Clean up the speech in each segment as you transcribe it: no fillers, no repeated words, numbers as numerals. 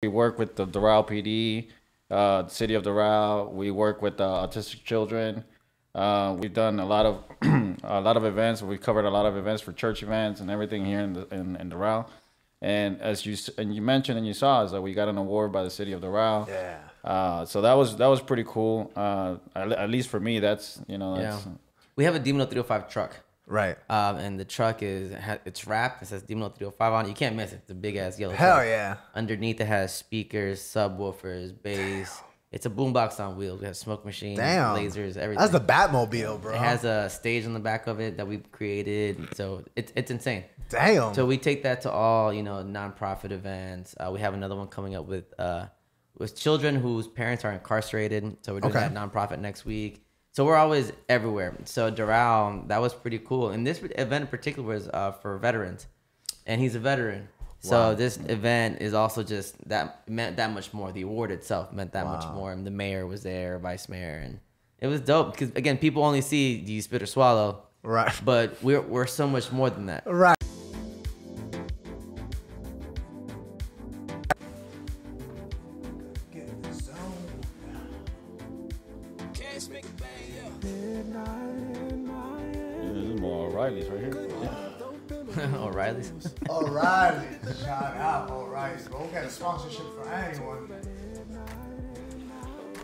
We work with the Doral PD, the city of Doral. We work with autistic children. We've done a lot of a lot of events. We've covered a lot of events for church events and everything here in Doral. And as you mentioned and you saw is that we got an award by the city of Doral. Yeah. So that was pretty cool. At least for me, that's We have a Dimelo 305 truck. Right. And the truck it's wrapped. It says Dimelo 305 on it. You can't miss it. It's a big ass yellow Hell truck. yeah. Underneath it has speakers, subwoofers, bass. It's a boombox on wheels. We have smoke machines, lasers, everything. That's the Batmobile, bro. It has a stage on the back of it that we've created. So it's insane. Damn. So we take that to all, nonprofit events. We have another one coming up with children whose parents are incarcerated. So we're doing that nonprofit next week. So we're always everywhere. So Doral, that was pretty cool. And this event in particular was for veterans. And he's a veteran. So this event is also just meant that much more. The award itself meant that much more. And the mayor was there, vice mayor. And it was dope. Because, again, people only see, do you spit or swallow? Right. But we're so much more than that. Right. O'Reilly's right here. Yeah. O'Reilly's. O'Reilly's. Shout out O'Reilly's. We'll get a sponsorship for anyone.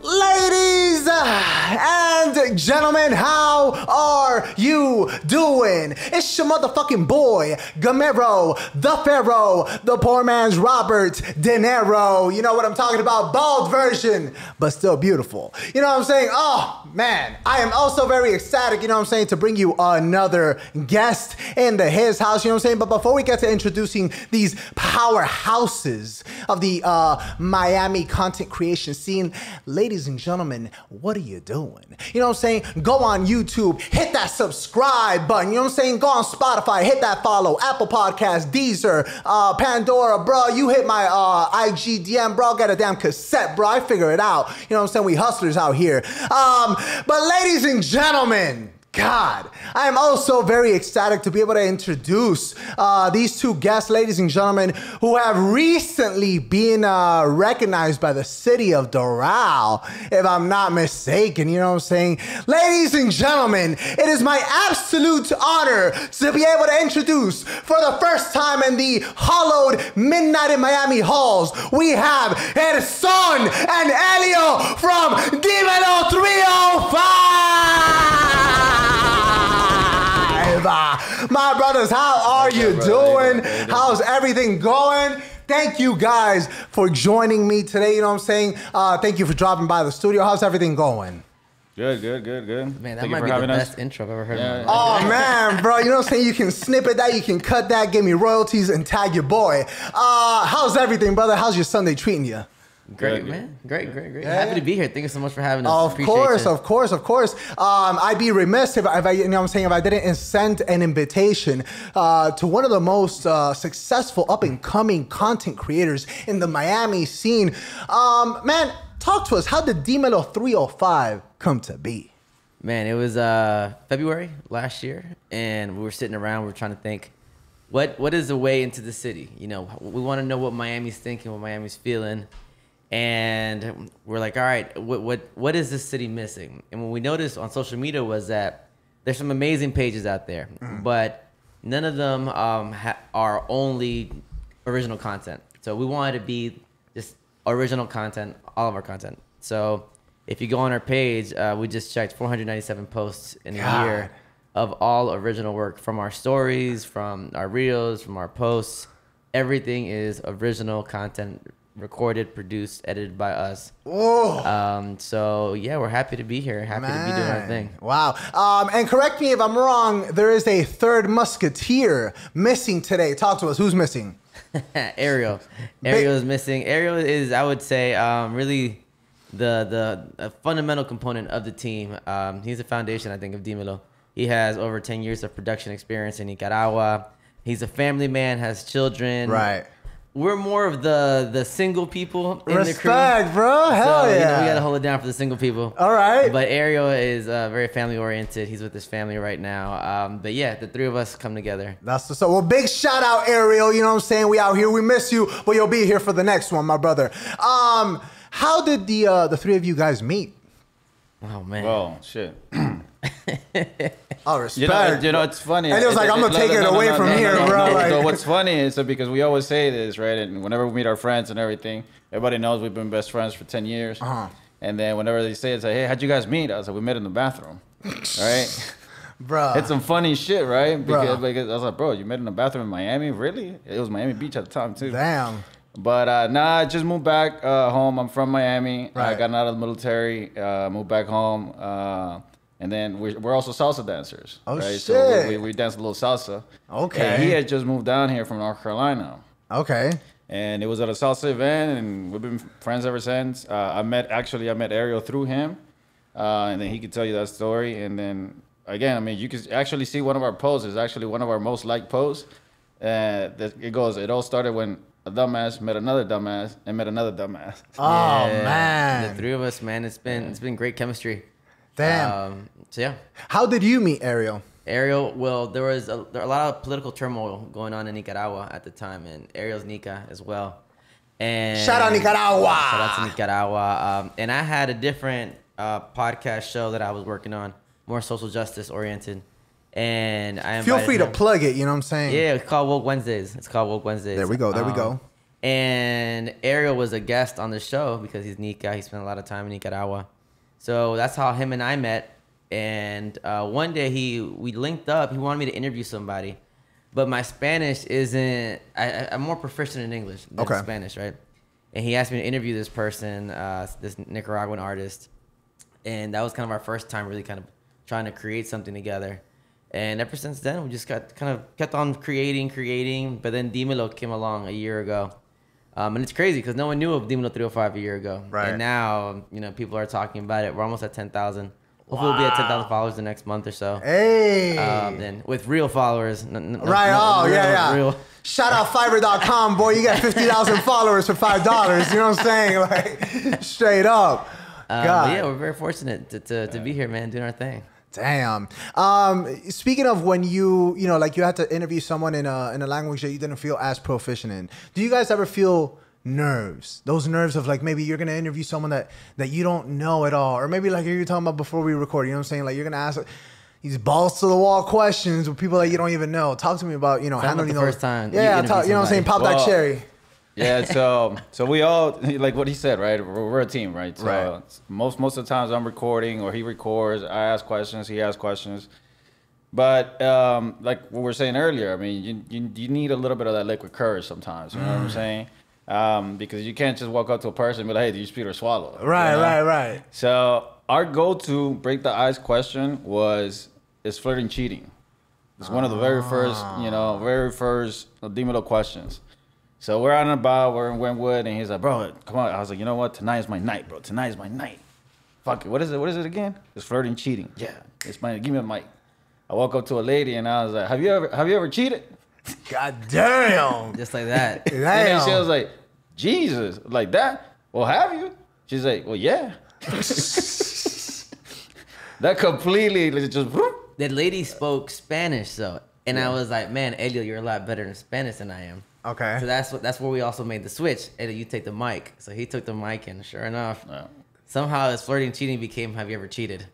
Ladies and gentlemen, how are you doing? It's your motherfucking boy, Dimelo, the Pharaoh, the poor man's Robert De Niro. You know what I'm talking about? Bald version, but still beautiful. You know what I'm saying? Oh, man. I am also very ecstatic, you know what I'm saying, to bring you another guest in his house, you know what I'm saying? But before we get to introducing these powerhouses of the Miami content creation scene, ladies and gentlemen, what are you doing? You know what I'm saying? Go on YouTube, hit that subscribe button. You know what I'm saying? Go on Spotify, hit that follow. Apple Podcasts, Deezer, Pandora, bro. You hit my IG DM, bro. Get a damn cassette, bro. I figure it out. You know what I'm saying? We hustlers out here. But ladies and gentlemen, God, I am also very ecstatic to be able to introduce these two guests, ladies and gentlemen, who have recently been recognized by the city of Doral, if I'm not mistaken, you know what I'm saying? Ladies and gentlemen, it is my absolute honor to be able to introduce, for the first time in the hallowed Midnight in Miami halls, we have Erson and Elio from Dimelo 305! My brothers, how are you doing? How's everything going? Thank you guys for joining me today. You know what I'm saying? Thank you for dropping by the studio. How's everything going? Good. Man, that might be the best intro I've ever heard. Yeah. Oh, man, bro. You know what I'm saying? You can snippet that. You can cut that. Give me royalties and tag your boy. How's everything, brother? How's your Sunday treating you? Great, man. Great. Yeah. Happy to be here. Thank you so much for having us. Of course. I'd be remiss if I, you know what I'm saying, if I didn't send an invitation to one of the most successful up-and-coming content creators in the Miami scene. Man, talk to us. How did Dimelo 305 come to be? Man, it was February last year, and we were sitting around. We were trying to think, what is the way into the city? You know, we want to know what Miami's thinking, what Miami's feeling. And we're like, all right, what is this city missing? And what we noticed on social media was that there's some amazing pages out there, but none of them are only original content. So we wanted to be just original content, all of our content. So if you go on our page, we just checked 497 posts in a year of all original work, from our stories, from our reels, from our posts. Everything is original content, recorded, produced, edited by us. Oh. So yeah, we're happy to be here. Happy to be doing our thing. Wow. And correct me if I'm wrong, there is a third musketeer missing today. Talk to us. Who's missing? Ariel. Ariel is missing. Ariel is, I would say, really the fundamental component of the team. He's the foundation, I think, of Dimelo. He has over 10 years of production experience in Nicaragua. He's a family man, has children. Right. we're more of the single people in the crew. Respect, bro. Hell So, yeah. you know, we gotta hold it down for the single people. All right. But Ariel is very family oriented. He's with his family right now. But yeah, the three of us come together. That's what's up. Well, big shout out, Ariel. You know what I'm saying? We out here. We miss you, but you'll be here for the next one, my brother. How did the three of you guys meet? Oh man. Well, shit. Oh, respect. You know, it's funny. And it was like, I'm gonna take it away from here, bro. Like- So what's funny is that because we always say this, right? And whenever we meet our friends and everything, everybody knows we've been best friends for 10 years. Uh-huh. And then whenever they say, it's like, hey, how'd you guys meet? I was like, we met in the bathroom, right? Bro. It's some funny shit, right? Bruh. Because I was like, bro, you met in the bathroom in Miami? Really? It was Miami Beach at the time, too. Damn. But nah, I just moved back home. I'm from Miami. I Right. got out of the military, moved back home. And then we're also salsa dancers. Oh, right? shit. So we dance a little salsa. Okay. And he had just moved down here from North Carolina. Okay. And it was at a salsa event, and we've been friends ever since. I met Ariel through him. And then he could tell you that story. And then, again, I mean, you can actually see one of our posts. It's actually one of our most liked posts. It all started when a dumbass met another dumbass and met another dumbass. Oh, Yeah, man. The three of us, man. It's been great chemistry. Damn. So yeah. How did you meet Ariel? Ariel, well, there was a lot of political turmoil going on in Nicaragua at the time, and Ariel's Nica as well. And Shout out Nicaragua. Shout out to Nicaragua. And I had a different podcast show that I was working on, more social justice oriented. And I Feel invited free to him. plug it, you know what I'm saying? Yeah, it's called Woke Wednesdays. There we go. And Ariel was a guest on the show because he's Nica. He spent a lot of time in Nicaragua. So that's how him and I met. And one day we linked up. He wanted me to interview somebody. But my Spanish isn't... I'm more proficient in English than Spanish, right? And he asked me to interview this person, this Nicaraguan artist. And that was kind of our first time really kind of trying to create something together. And ever since then, we just kept on creating. But then Dimelo came along a year ago. And it's crazy because no one knew of Dimelo 305 a year ago. Right. And now, you know, people are talking about it. We're almost at 10,000. Hopefully we'll be at 10,000 followers the next month or so. Hey. And with real followers. Real. Shout out Fiverr.com, boy. You got 50,000 followers for $5. You know what I'm saying? Like, straight up. But yeah, we're very fortunate to be here, man, doing our thing. Damn. Speaking of when you know, like you had to interview someone in a language that you didn't feel as proficient in, do you guys ever feel nerves? Those nerves of like maybe you're gonna interview someone that you don't know at all, or maybe like you were talking about before we record. You know what I'm saying? Like you're gonna ask these balls to the wall questions with people that you don't even know. Talk to me about handling the those. first time. Yeah, you know what I'm saying? Pop that cherry. Yeah, so we all, like what he said, right? We're a team, right? So Right. most of the times I'm recording or he records, I ask questions, he asks questions. But like what we were saying earlier, I mean, you need a little bit of that liquid courage sometimes. You know what I'm saying? Because you can't just walk up to a person and be like, hey, do you spit or swallow? Right, You know? right. So our go-to break the ice question is flirting cheating. It's one of the very first Dimelo questions. So we're out and about, we're in Wynwood, and he's like, bro, come on. I was like, you know what? Tonight is my night, bro. Tonight is my night. Fuck it. What is it again? It's flirting cheating. Yeah. It's my, give me a mic. I walk up to a lady and I was like, have you ever cheated? God damn. Just like that. And then she Damn. was like, Jesus, like that? Well, have you? She's like, well, yeah. That completely just. That lady spoke Spanish, though. And I was like, man, Elio, you're a lot better in Spanish than I am. Okay. So that's where we also made the switch. Elio, you take the mic. So he took the mic, and sure enough, somehow his flirting cheating became, have you ever cheated?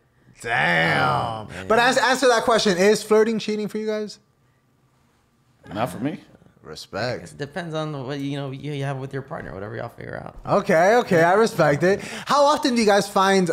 Damn. But answer that question. Is flirting cheating for you guys? Not for me. Respect. It depends on what you have with your partner, whatever y'all figure out. Okay, I respect it. How often do you guys find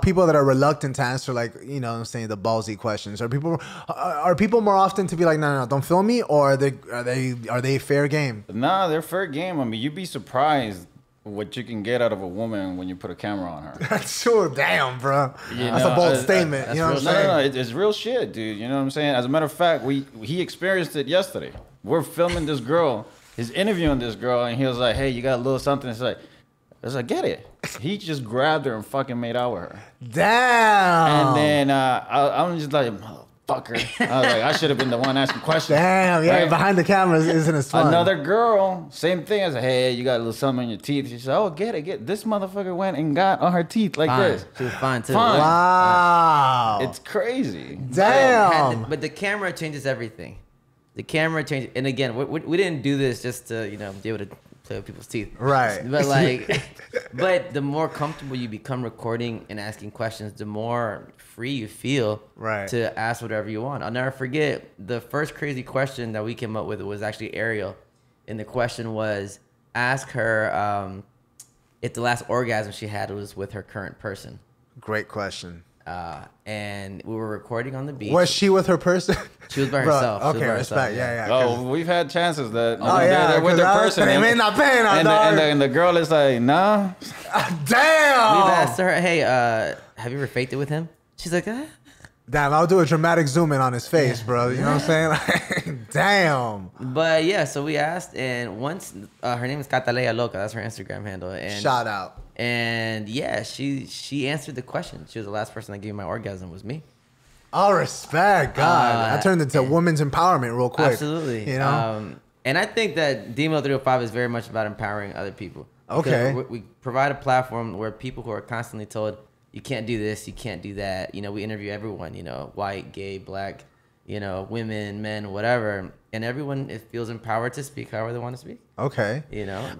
people that are reluctant to answer, like, you know what I'm saying, the ballsy questions? Are people more often to be like, no, don't film me, or are they fair game? Nah, they're fair game. I mean, you'd be surprised what you can get out of a woman when you put a camera on her. That's true. Damn, bro. You That's know, a bold statement. that's You know what I'm real saying? No, it's real shit, dude. You know what I'm saying? As a matter of fact, he experienced it yesterday. We're filming this girl. He's interviewing this girl, and he was like, hey, you got a little something? I was like, get it. He just grabbed her and fucking made out with her. Damn. And then I'm just like, motherfucker. motherfucker. I was like, I should have been the one asking questions. Damn, yeah, Right? behind the cameras isn't as fun. Another girl, same thing. I said, hey, you got a little something in your teeth. She said, oh, get it. This motherfucker went and got on her teeth like Fine. this. She was fine too. Fine. Wow. It's crazy. Damn. But the camera changes everything. The camera changes, and again, we didn't do this just to be able to play with people's teeth. Right. But like, but the more comfortable you become recording and asking questions, the more free you feel Right. to ask whatever you want. I'll never forget the first crazy question that we came up with was actually Ariel, and the question was ask her if the last orgasm she had was with her current person. Great question. And we were recording on the beach. Was she with her person? She was by Bro, herself. She was okay, by respect. herself, Yeah, yeah. Oh, we've had chances that yeah, they're with their 'cause person. they may not pay enough, and, dog. and the girl is like, nah. Damn. We've asked her, hey, have you ever faked it with him? She's like, Damn, I'll do a dramatic zoom in on his face, bro. You know what I'm saying? Like, damn. But yeah, so we asked, and once her name is Catalea Loca, that's her Instagram handle. And Shout out. And yeah, she answered the question. She was the last person that gave me my orgasm was me. All respect, God. I turned into women's empowerment real quick. Absolutely. You know? And I think that Dimelo 305 is very much about empowering other people. Okay. Because we provide a platform where people who are constantly told, you can't do this, you can't do that. We interview everyone, white, gay, black, women, men, whatever. And everyone feels empowered to speak however they want to speak. Okay.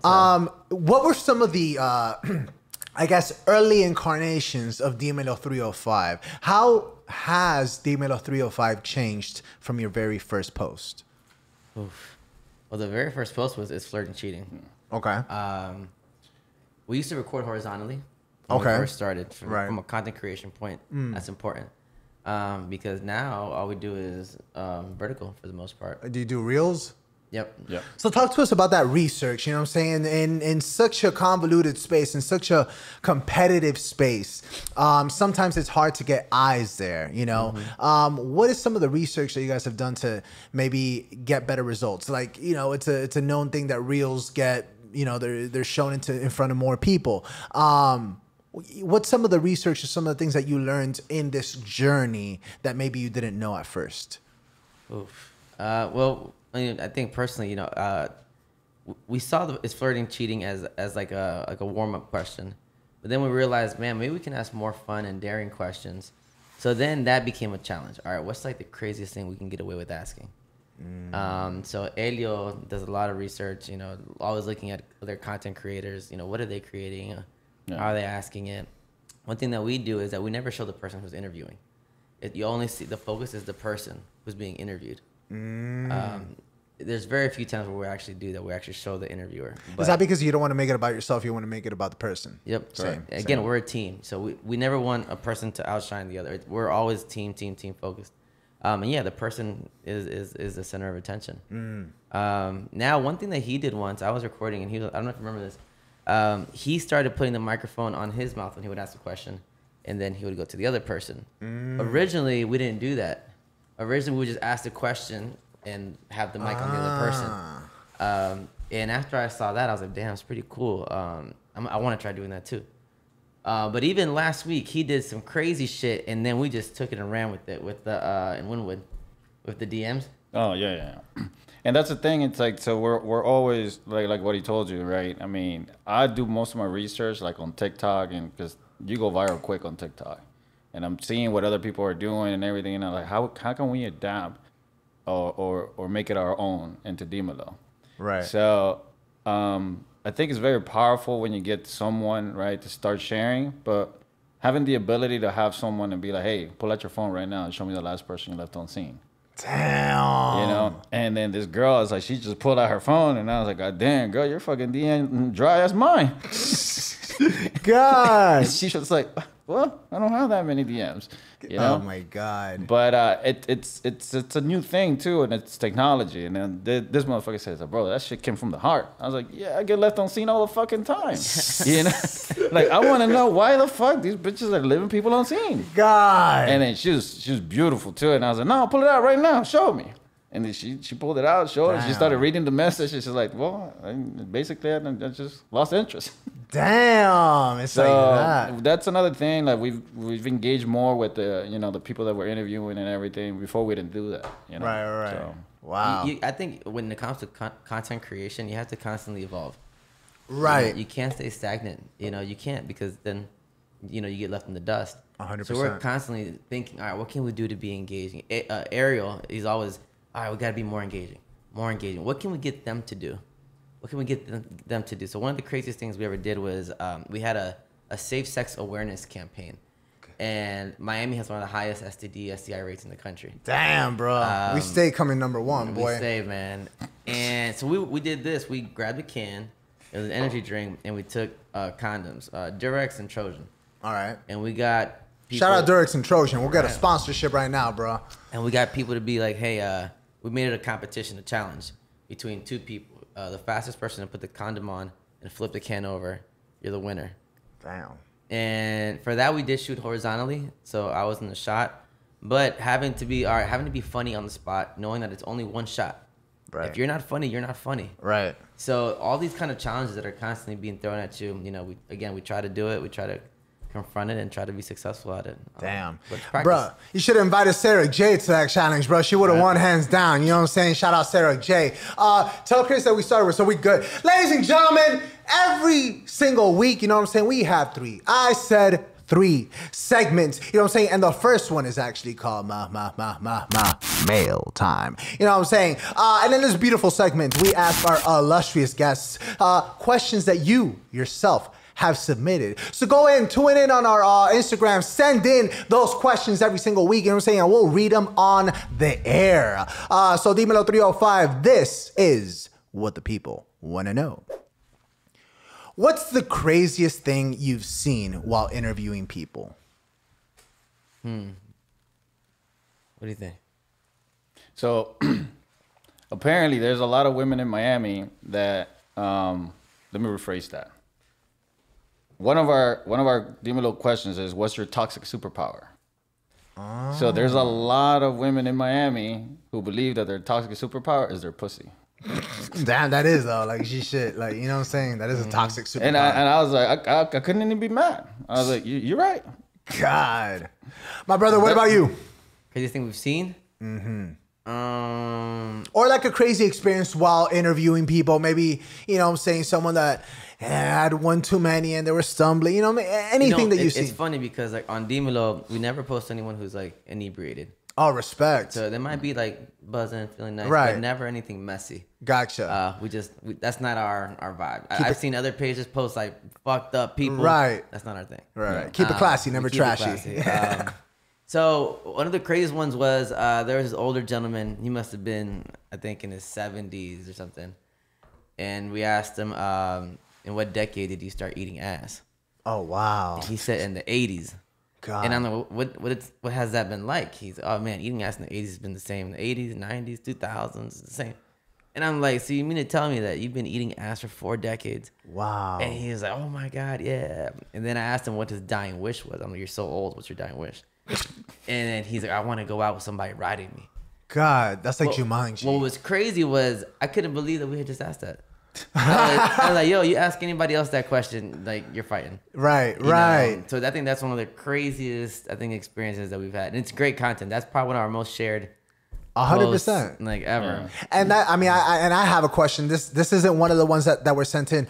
So. What were some of the, I guess, early incarnations of Dimelo 305? How has Dimelo 305 changed from your very first post? Oof. Well, the very first post was flirting, cheating. Okay. We used to record horizontally when we first started from a content creation point. That's important. Because now all we do is vertical for the most part. Do you do reels? Yep. So talk to us about that research, you know what I'm saying? In such a convoluted space, in such a competitive space, sometimes it's hard to get eyes there, What is some of the research that you guys have done to maybe get better results? Like, it's a known thing that reels get, they're shown in front of more people. What's some of the research or some of the things that you learned in this journey that maybe you didn't know at first? Oof. Well, I think personally, we saw it's flirting, cheating as like a warm up question, but then we realized, man, maybe we can ask more fun and daring questions. So then that became a challenge. All right, what's like the craziest thing we can get away with asking? So Elio does a lot of research, always looking at other content creators. What are they creating? How are they asking it? One thing that we do is that we never show the person who's interviewing. You only see the focus is the person who's being interviewed. There's very few times where we actually do that. We actually show the interviewer. Is that because you don't want to make it about yourself? You want to make it about the person? Yep. Same. Again, we're a team. So we never want a person to outshine the other. We're always team focused. And yeah, the person is the center of attention. Now, one thing that he did once, I was recording, and I don't know if you remember this. He started putting the microphone on his mouth when he would ask the question, and then he would go to the other person. Originally, we didn't do that. Originally, we would just ask the question and have the mic on the other person. And after I saw that, I was like, damn, it's pretty cool. I want to try doing that too. But even last week, he did some crazy shit, and then we just took it and ran with it with the in Wynwood with the DMs. Oh yeah. And that's the thing. It's like, so we're always like what he told you, right? I mean, I do most of my research like on TikTok, and because you go viral quick on TikTok, and I'm seeing what other people are doing and everything, and I'm like, how can we adapt or make it our own into Dimelo? Right. So I think it's very powerful when you get someone, right, to start sharing, but having the ability to have someone and be like, hey, pull out your phone right now and show me the last person you left on scene. Damn. And then this girl is like, she just pulled out her phone, and I was like, God damn, girl, your fucking DM dry as mine. God. She was like, well, I don't have that many DMs. Oh my God. But it's a new thing too, and it's technology. And then this motherfucker says, bro, that shit came from the heart. I was like, yeah, I get left on scene all the fucking time. Like, I want to know why the fuck these bitches are leaving people on scene. God. And then she was beautiful too, and I was like, no, pull it out right now, show me. And then she pulled it out, showed it. She Damn. started reading the message. And she's like, well, basically, I just lost interest. Damn, it's So like that. that's another thing. Like we've engaged more with the the people that we're interviewing and everything. Before we didn't do that. Right. So, Wow. I think when it comes to content creation, you have to constantly evolve. Right. You can't stay stagnant. You can't, because then, you get left in the dust. 100%. So we're constantly thinking, all right, what can we do to be engaging? Ariel is always, all right, we got to be more engaging. What can we get them to do? What can we get them to do? So one of the craziest things we ever did was we had a safe sex awareness campaign. And Miami has one of the highest STD, STI rates in the country. Damn, bro. We stay coming number one, boy. We stay, man. And so we did this. We grabbed a can. It was an energy drink, and we took condoms, Durex and Trojan. All right. And we got people, Shout out Durex and Trojan. We'll get a sponsorship right now, bro. And we got people to be like, hey, we made it a competition, a challenge between two people. The fastest person to put the condom on and flip the can over, you're the winner. Damn. And for that, we did shoot horizontally, so I was in the shot. But having to be funny on the spot, knowing that it's only one shot. Right. If you're not funny, you're not funny. Right. So all these kind of challenges that are constantly being thrown at you, we try to do it. We try to confront it and try to be successful at it. Damn. But practice. Bro, you should have invited Sarah J to that challenge, bro. She would have won hands down. You know what I'm saying? Shout out Sarah J. Tell Chris that we started with, so we good. Ladies and gentlemen, every single week, you know what I'm saying, we have 3. I said 3 segments, you know what I'm saying? And the first one is actually called Mail Time. You know what I'm saying? And in this beautiful segment, we ask our illustrious guests questions that you yourself have submitted. So go ahead and tune in on our Instagram. Send in those questions every single week. You know what I'm saying? And we'll read them on the air. So Dimelo 305, this is what the people want to know. What's the craziest thing you've seen while interviewing people? What do you think? So apparently there's a lot of women in Miami that let me rephrase that. One of our Dimelo questions is, what's your toxic superpower? Oh. So there's a lot of women in Miami who believe that their toxic superpower is their pussy. Damn, that is though. Like, she shit. Like, you know what I'm saying? That is a toxic superpower. And I was like, I couldn't even be mad. I was like, you're right. God. My brother, what about you? Craziest thing we've seen? Or like a crazy experience while interviewing people. Maybe, you know what I'm saying, someone that had one too many and they were stumbling. You know, anything that you see. It's funny because like on Dimelo, we never post anyone who's like inebriated. Oh, respect. So they might be like buzzing, feeling nice, right, but never anything messy. Gotcha. That's not our vibe. I've seen other pages post like fucked up people. Right. That's not our thing. Right. Keep it classy, never trashy. So one of the craziest ones was there was this older gentleman. He must have been, I think, in his 70s or something. And we asked him, in what decade did you start eating ass? Oh, wow. And he said in the 80s. God. And I'm like, what has that been like? He's, oh man, eating ass in the 80s has been the same. In the 80s, 90s, 2000s, it's the same. And I'm like, so you mean to tell me that you've been eating ass for 4 decades? Wow. And he was like, oh my God, yeah. And then I asked him what his dying wish was. I'm like, you're so old. What's your dying wish? And then he's like, I want to go out with somebody riding me. God, that's like Jumanji. What was crazy was I couldn't believe that we had just asked that. I was like, yo, you ask anybody else that question, like, you're fighting. Right, You right. know? So I think that's one of the craziest, experiences that we've had. And it's great content. That's probably one of our most shared 100%. like ever. And that, I mean, I have a question. This isn't one of the ones that were sent in,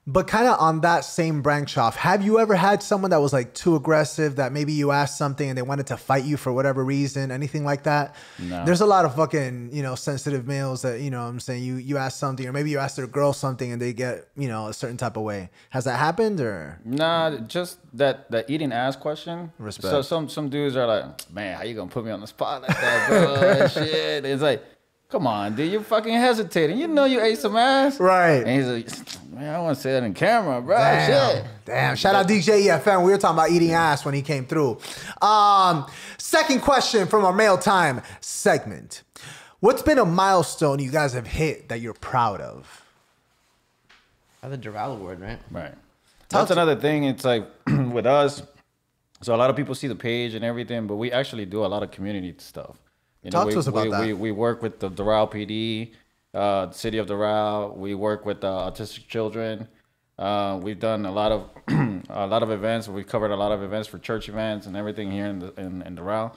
but kind of on that same branch off, have you ever had someone that was like too aggressive, that maybe you asked something and they wanted to fight you for whatever reason, anything like that? No. There's a lot of fucking, sensitive males that, what I'm saying, you ask something, or maybe you ask their girl something and they get, a certain type of way. Has that happened, or? Nah, just that eating ass question. Respect. So some dudes are like, man, how you gonna put me on the spot like that, bro? Shit. It's like, come on, dude, you fucking hesitating. You know you ate some ass. Right. And he's like, man, I want to say that in camera, bro. Damn. Shit. Damn. Shout out DJ EFM. We were talking about eating ass when he came through. Second question from our Mail Time segment. What's been a milestone you guys have hit that you're proud of? The Doral Award, right? Right. That's another thing. It's like with us, so a lot of people see the page and everything, but we actually do a lot of community stuff. Talk to us about that. We work with the Doral PD, the city of Doral. We work with autistic children. We've done a lot of a lot of events. We've covered a lot of events for church events and everything here in Doral.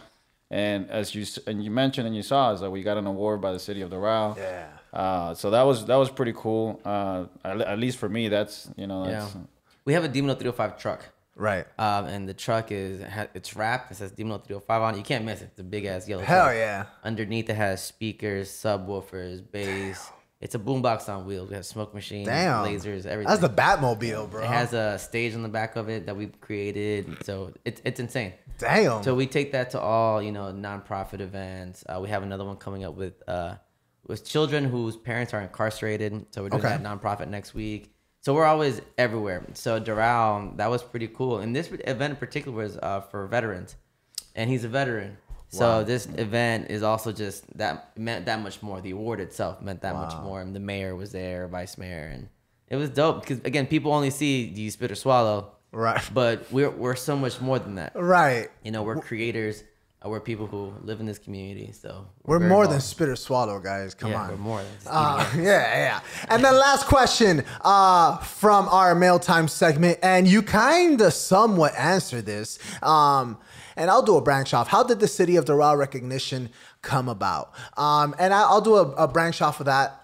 And as you mentioned and you saw is that we got an award by the city of Doral. Yeah. So that was pretty cool. At least for me, that's We have a Dimelo 305 truck. Right. And the truck it's wrapped. It says Dimelo 305 on it. You can't miss it. It's a big ass yellow Hell truck. yeah. Underneath it has speakers, subwoofers, bass. It's a boombox on wheels. We have smoke machines, lasers, everything. That's the Batmobile, bro. It has a stage on the back of it that we've created. So it's insane. Damn. So we take that to all, nonprofit events. We have another one coming up with children whose parents are incarcerated. So we're doing that nonprofit next week. So we're always everywhere. So Doral, that was pretty cool. And this event in particular was for veterans. And he's a veteran. So this event is also just meant that much more. The award itself meant that much more. And the mayor was there, vice mayor. And it was dope because, again, people only see do you spit or swallow. Right. But we're so much more than that. Right. We're creators. We're people who live in this community. So we're more than spit or swallow, guys. Come on. We're more than yeah. And then last question from our mail time segment. And you kind of somewhat answered this. And I'll do a branch off. How did the city of Doral recognition come about? And I'll do a branch off of that.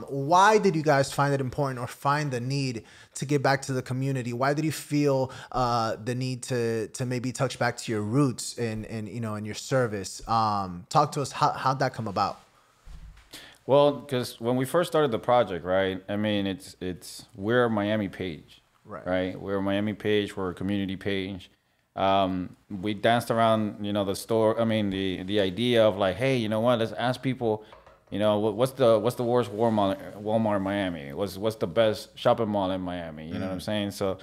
Why did you guys find it important or find the need to give back to the community? Why did you feel the need to maybe touch back to your roots in your service? Talk to us. How'd that come about? Well, because when we first started the project, right? I mean, we're a Miami page, right? We're a Miami page. We're a community page. We danced around, the store. I mean, the idea of like, hey, you know what? Let's ask people, what's the worst Walmart in Miami? What's the best shopping mall in Miami? You know what I'm saying? So,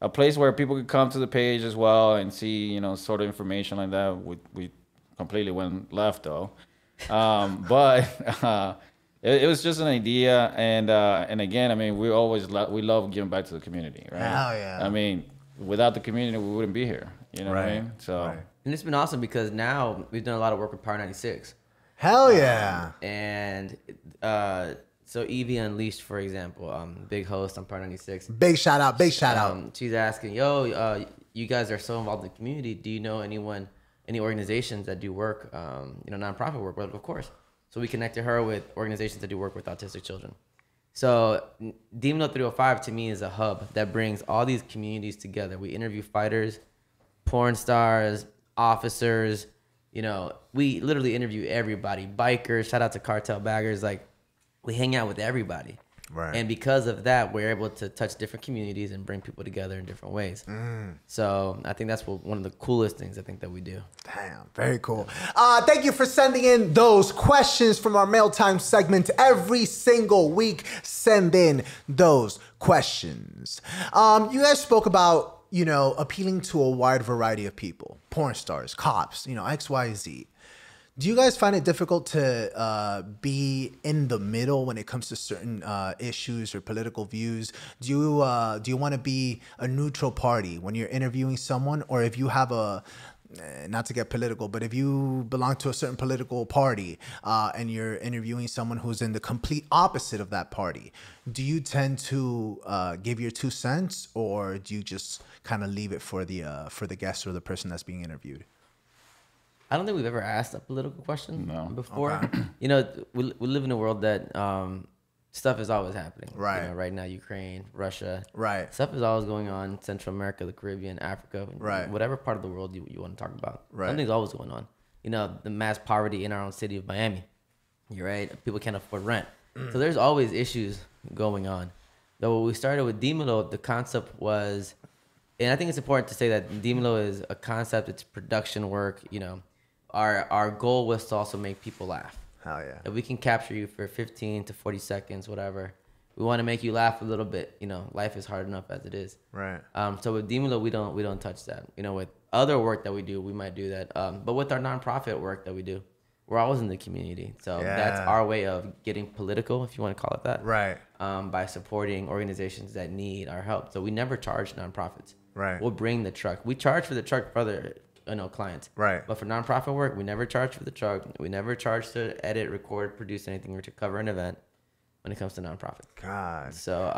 a place where people could come to the page as well and see, sort of information like that. We completely went left though, but it was just an idea, and again, I mean, we love giving back to the community, right? Hell yeah. I mean, without the community, we wouldn't be here. You know what I mean? So, and it's been awesome because now we've done a lot of work with Power 96. Hell yeah. And so Evie Unleashed, for example, big host on Power 96. Big shout out. She's asking, you guys are so involved in the community. Do you know any organizations that do work, nonprofit work? Well, of course. So we connected her with organizations that do work with autistic children. So Dimelo 305 to me is a hub that brings all these communities together. We interview fighters, porn stars, officers. We literally interview everybody. Bikers, shout out to cartel baggers. Like, we hang out with everybody. Right. And because of that, we're able to touch different communities and bring people together in different ways. So I think that's one of the coolest things I think that we do. Damn, very cool. Thank you for sending in those questions from our mail time segment. Every single week, send in those questions. You guys spoke about, appealing to a wide variety of people, porn stars, cops, X, Y, Z. Do you guys find it difficult to be in the middle when it comes to certain issues or political views? Do you want to be a neutral party when you're interviewing someone, or if you have not to get political, but if you belong to a certain political party and you're interviewing someone who's in the complete opposite of that party, do you tend to give your 2 cents, or do you just kind of leave it for the guest or the person that's being interviewed? I don't think we've ever asked a political question before. Okay. We live in a world that stuff is always happening. Right. Right now, Ukraine, Russia. Right. Stuff is always going on. Central America, the Caribbean, Africa. Right. Whatever part of the world you want to talk about. Right. Something's always going on. The mass poverty in our own city of Miami. You're right. People can't afford rent. So there's always issues going on. Though when we started with Dimelo, the concept was, and I think it's important to say that Dimelo is a concept. It's production work. Our goal was to also make people laugh. Hell yeah. If we can capture you for 15 to 40 seconds, whatever, we want to make you laugh a little bit. Life is hard enough as it is. Right. So with Dimelo, we don't touch that. With other work that we do, we might do that. But with our nonprofit work that we do, we're always in the community. So that's our way of getting political, if you want to call it that. Right. By supporting organizations that need our help. So we never charge nonprofits. Right. We'll bring the truck. We charge for the truck for clients. Right. But for nonprofit work, we never charge for the truck. We never charge to edit, record, produce anything, or to cover an event when it comes to nonprofit. God. So,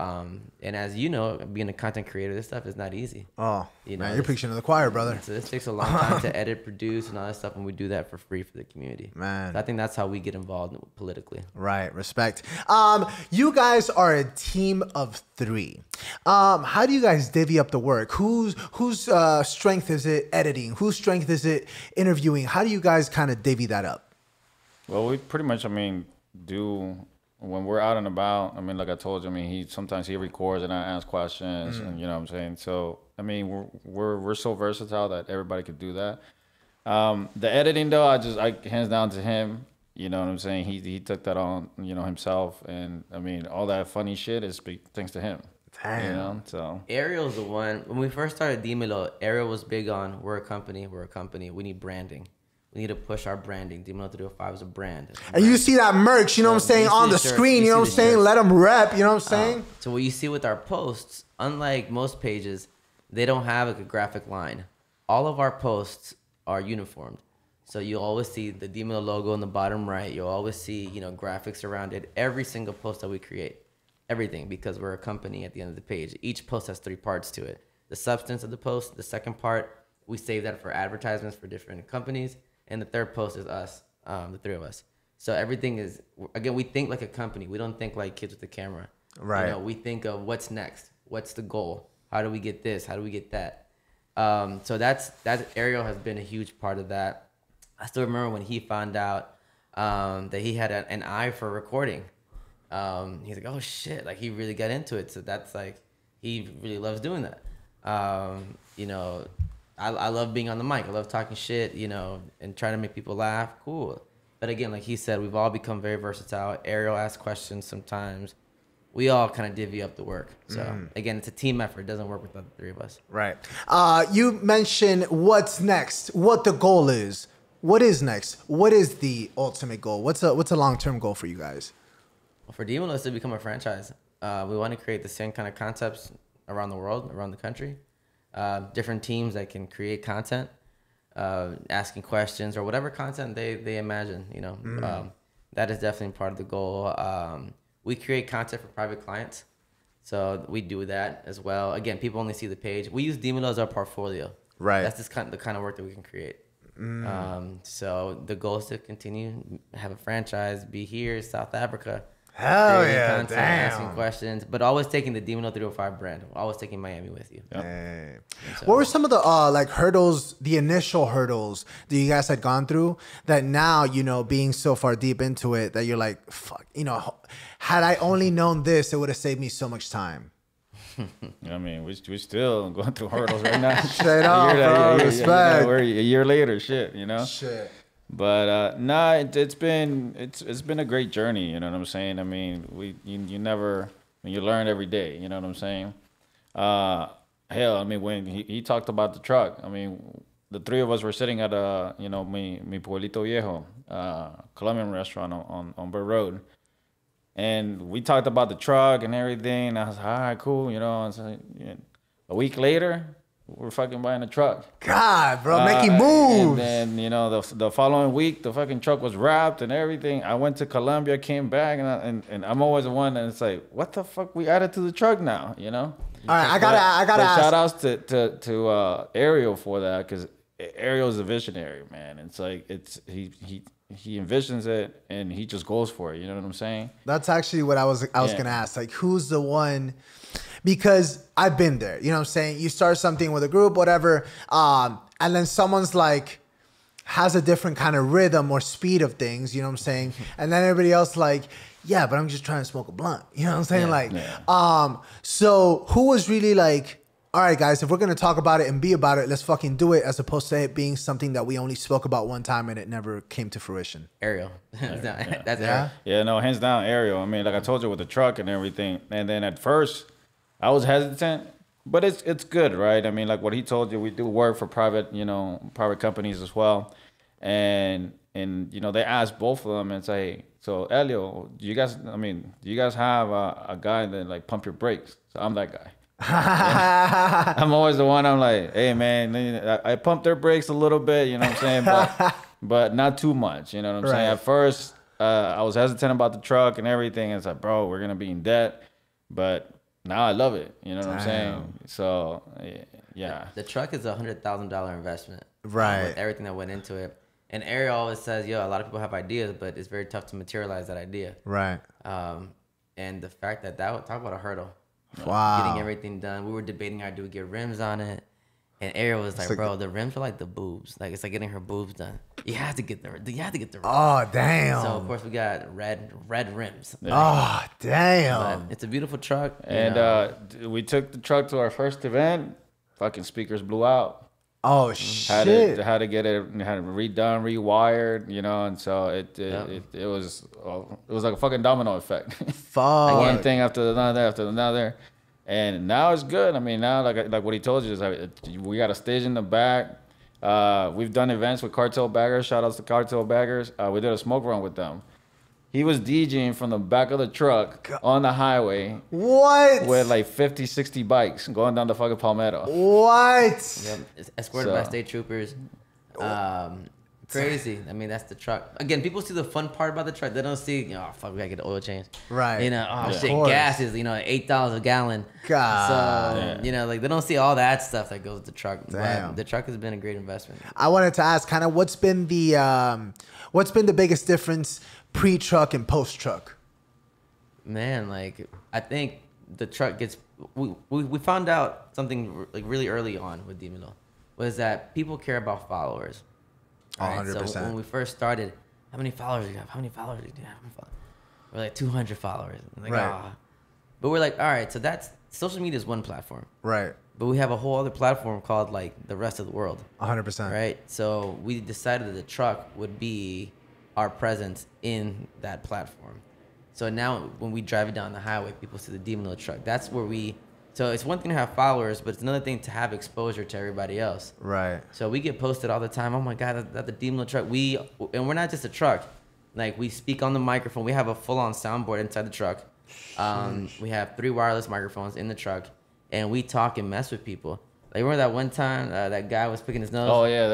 and as you know, being a content creator, this stuff is not easy. Oh, You know, man, you're preaching to the choir, brother. So this takes a long time to edit, produce, and all that stuff, and we do that for free for the community. Man. So I think that's how we get involved politically. Right, respect. You guys are a team of 3. How do you guys divvy up the work? Whose strength is it editing? Whose strength is it interviewing? How do you guys kind of divvy that up? Well, we pretty much, do when we're out and about. Like I told you, sometimes he records and I ask questions, and you know what I'm saying. So we're so versatile that everybody could do that. The editing though, I hands down to him. You know what I'm saying? He took that on, himself, and all that funny shit is thanks to him. Damn. You know, so Ariel's the one. When we first started Dimelo, Ariel was big on we're a company. We need branding. We need to push our branding. Dimelo 305 is a brand. And you see that merch, you know what I'm saying, on the screen, you know what I'm saying? Let them rep, you know what I'm saying? So what you see with our posts, unlike most pages, they don't have like a graphic line. All of our posts are uniformed. So you'll always see the Dimelo logo in the bottom right. You'll always see, graphics around it. Every single post that we create. Everything, because we're a company at the end of the page. Each post has 3 parts to it. The substance of the post, the second part, we save that for advertisements for different companies. And the third post is us, the 3 of us. So everything is, again, we think like a company. We don't think like kids with a camera. Right. We think of what's next. What's the goal? How do we get this? How do we get that? So that's Ariel has been a huge part of that. I still remember when he found out that he had an eye for recording. He's like, oh shit, like he really got into it. So that's like, he really loves doing that. I love being on the mic. I love talking shit, and trying to make people laugh. Cool. But again, like he said, we've all become very versatile. Ariel asks questions sometimes. We all kind of divvy up the work. So again, it's a team effort. It doesn't work without the 3 of us. Right. You mentioned what's next, what the goal is. What is next? What is the ultimate goal? What's a long-term goal for you guys? Well, for Demono, it's to become a franchise. We want to create the same kind of concepts around the world, around the country. Different teams that can create content, asking questions or whatever content they imagine, that is definitely part of the goal. We create content for private clients. So we do that as well. Again, people only see the page. We use Dimelo as our portfolio. Right. That's the kind of work that we can create. So the goal is to continue, have a franchise, be here, South Africa. Hell yeah, content, damn. asking questions, but always taking the Dimelo 305 brand. Always taking Miami with you. Yep. Hey. So, What were some of the hurdles, the initial hurdles that you guys had gone through that now, being so far deep into it that you're like, fuck, had I only known this, it would have saved me so much time. We still going through hurdles right now. Straight up, bro. Respect. We're a year later, shit, Shit. But it's been a great journey. You know what I'm saying? You never, you learn every day. You know what I'm saying? Hell, when he talked about the truck, the 3 of us were sitting at mi Pueblito Viejo, Colombian restaurant on Bird Road. And we talked about the truck and everything. And I was like, all right, cool. And so, a week later, we're fucking buying a truck. God, bro, making moves. And then, the following week, the fucking truck was wrapped and everything. I went to Colombia, came back, and I'm always the one that's like, what the fuck we added to the truck now, All right, I gotta ask. Shout outs to Ariel for that, because Ariel's a visionary, man. It's like he envisions it and he just goes for it. You know what I'm saying? That's actually what I was gonna ask. Like, who's the one? Because I've been there. You know what I'm saying? You start something with a group, whatever, and then someone's like has a different kind of rhythm or speed of things. You know what I'm saying? And then everybody else like, yeah, but I'm just trying to smoke a blunt. You know what I'm saying? So who was really like, all right, guys, if we're going to talk about it and be about it, let's fucking do it, as opposed to it being something that we only spoke about one time and it never came to fruition? Ariel. That's Yeah? Ariel. Yeah, no, hands down, Ariel. Like I told you, with the truck and everything. And then at first, I was hesitant, but it's good, right? Like what he told you, we do work for private companies as well. And they asked both of them and say, so Elio, do you guys have a guy that like pump your brakes? So I'm that guy. I'm always the one. I'm like, hey man, I pumped their brakes a little bit, you know what I'm saying, but not too much, you know what I'm saying. At first, I was hesitant about the truck and everything. It's like, bro, we're gonna be in debt, but now I love it, you know what I'm saying. So yeah, the truck is $100,000 investment, right? With everything that went into it. And Ariel always says, yo, a lot of people have ideas, but it's very tough to materialize that idea, right? And the fact that talk about a hurdle. Wow. Getting everything done. We were debating how to get rims on it. And Ariel was like, bro, the rims are like the boobs. Like, it's like getting her boobs done. You have to get the rims. Oh, damn. So, of course, we got red rims. Oh, damn. But it's a beautiful truck. And we took the truck to our first event. Fucking speakers blew out. Oh, shit. Had to get it redone, rewired, you know, and so it was like a fucking domino effect. Fuck. One thing after another. And now it's good. I mean, now like what he told you is like, we got a stage in the back. We've done events with Cartel Baggers. Shout outs to Cartel Baggers. We did a smoke run with them. He was DJing from the back of the truck on the highway. What? With like 50, 60 bikes going down the fucking Palmetto. What? Yep. Escorted by state troopers. Crazy. I mean, that's the truck. Again, people see the fun part about the truck. They don't see, oh, fuck, we gotta get the oil change. Right. You know, oh, shit, gas is, $8 a gallon. God. So, like, they don't see all that stuff that goes with the truck. Damn. But the truck has been a great investment. I wanted to ask kind of what's been the biggest difference pre-truck and post-truck? Man, like, I think the truck gets, we found out something like really early on with Dimelo was that people care about followers. Right? 100%. So when we first started, how many followers do you have? How many followers do you have? We're like 200 followers. Like, right. Oh. But we're like, all right, so that's social media is one platform. Right. But we have a whole other platform called like the rest of the world. 100%. Right. So we decided that the truck would be our presence in that platform. So now when we drive it down the highway, people see the Dimelo truck. That's where so it's one thing to have followers, but it's another thing to have exposure to everybody else. Right. So we get posted all the time. Oh my God, that the Dimelo truck. And we're not just a truck. Like we speak on the microphone. We have a full-on soundboard inside the truck. We have 3 wireless microphones in the truck, and we talk and mess with people. Like remember that one time that guy was picking his nose? Oh yeah,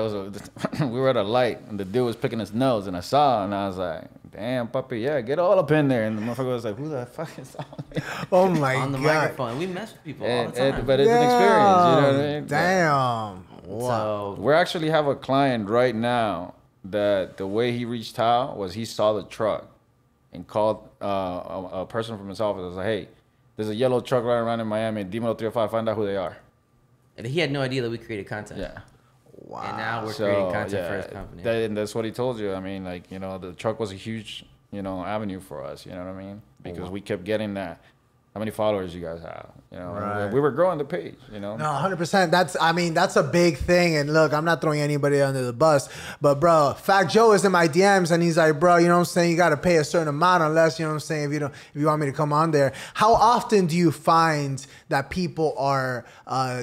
we were at a light and the dude was picking his nose and I saw and I was like, damn puppy, yeah, get all up in there. And the motherfucker was like, who the fuck is on me? Oh my God. On the microphone. We mess with people all the time. But it's an experience, you know what I mean? Damn. Wow. So we actually have a client right now that the way he reached out was he saw the truck and called a person from his office. I was like, hey, there's a yellow truck right around in Miami, Dimelo 305, find out who they are. and he had no idea that we created content. Yeah. Wow. And now we're creating content for his company. And that's what he told you. I mean, like, the truck was a huge, avenue for us. You know what I mean? Because we kept getting that. How many followers you guys have? Right. We were growing the page. No, 100%. That's a big thing. And look, I'm not throwing anybody under the bus, but bro, Fat Joe is in my DMs and he's like, bro, you know what I'm saying? You got to pay a certain amount unless, you know what I'm saying, if you want me to come on there. How often do you find that people are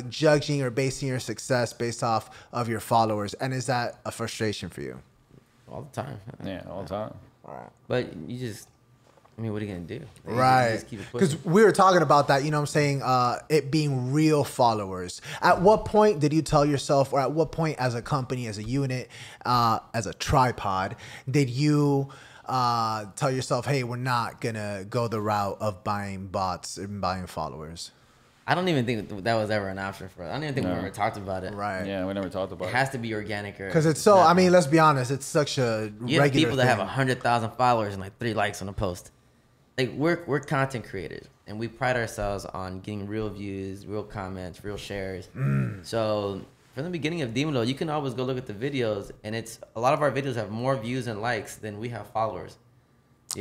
judging or basing your success based off of your followers? And is that a frustration for you? All the time. Yeah, all the time. All right. But what are you going to do? Right. Because we were talking about that, you know what I'm saying, it being real followers. At what point did you tell yourself, or at what point as a company, as a unit, as a tripod, did you tell yourself, hey, we're not going to go the route of buying bots and buying followers? I don't even think that was ever an option for us. I don't even think we ever talked about it. Right. Yeah, we never talked about it. It has to be organic. Because it's so, let's be honest, it's such a you regular have people that thing. have 100,000 followers and like 3 likes on a post. Like we're content creators and we pride ourselves on getting real views, real comments, real shares. So from the beginning of Dimelo, you can always go look at the videos, and a lot of our videos have more views and likes than we have followers.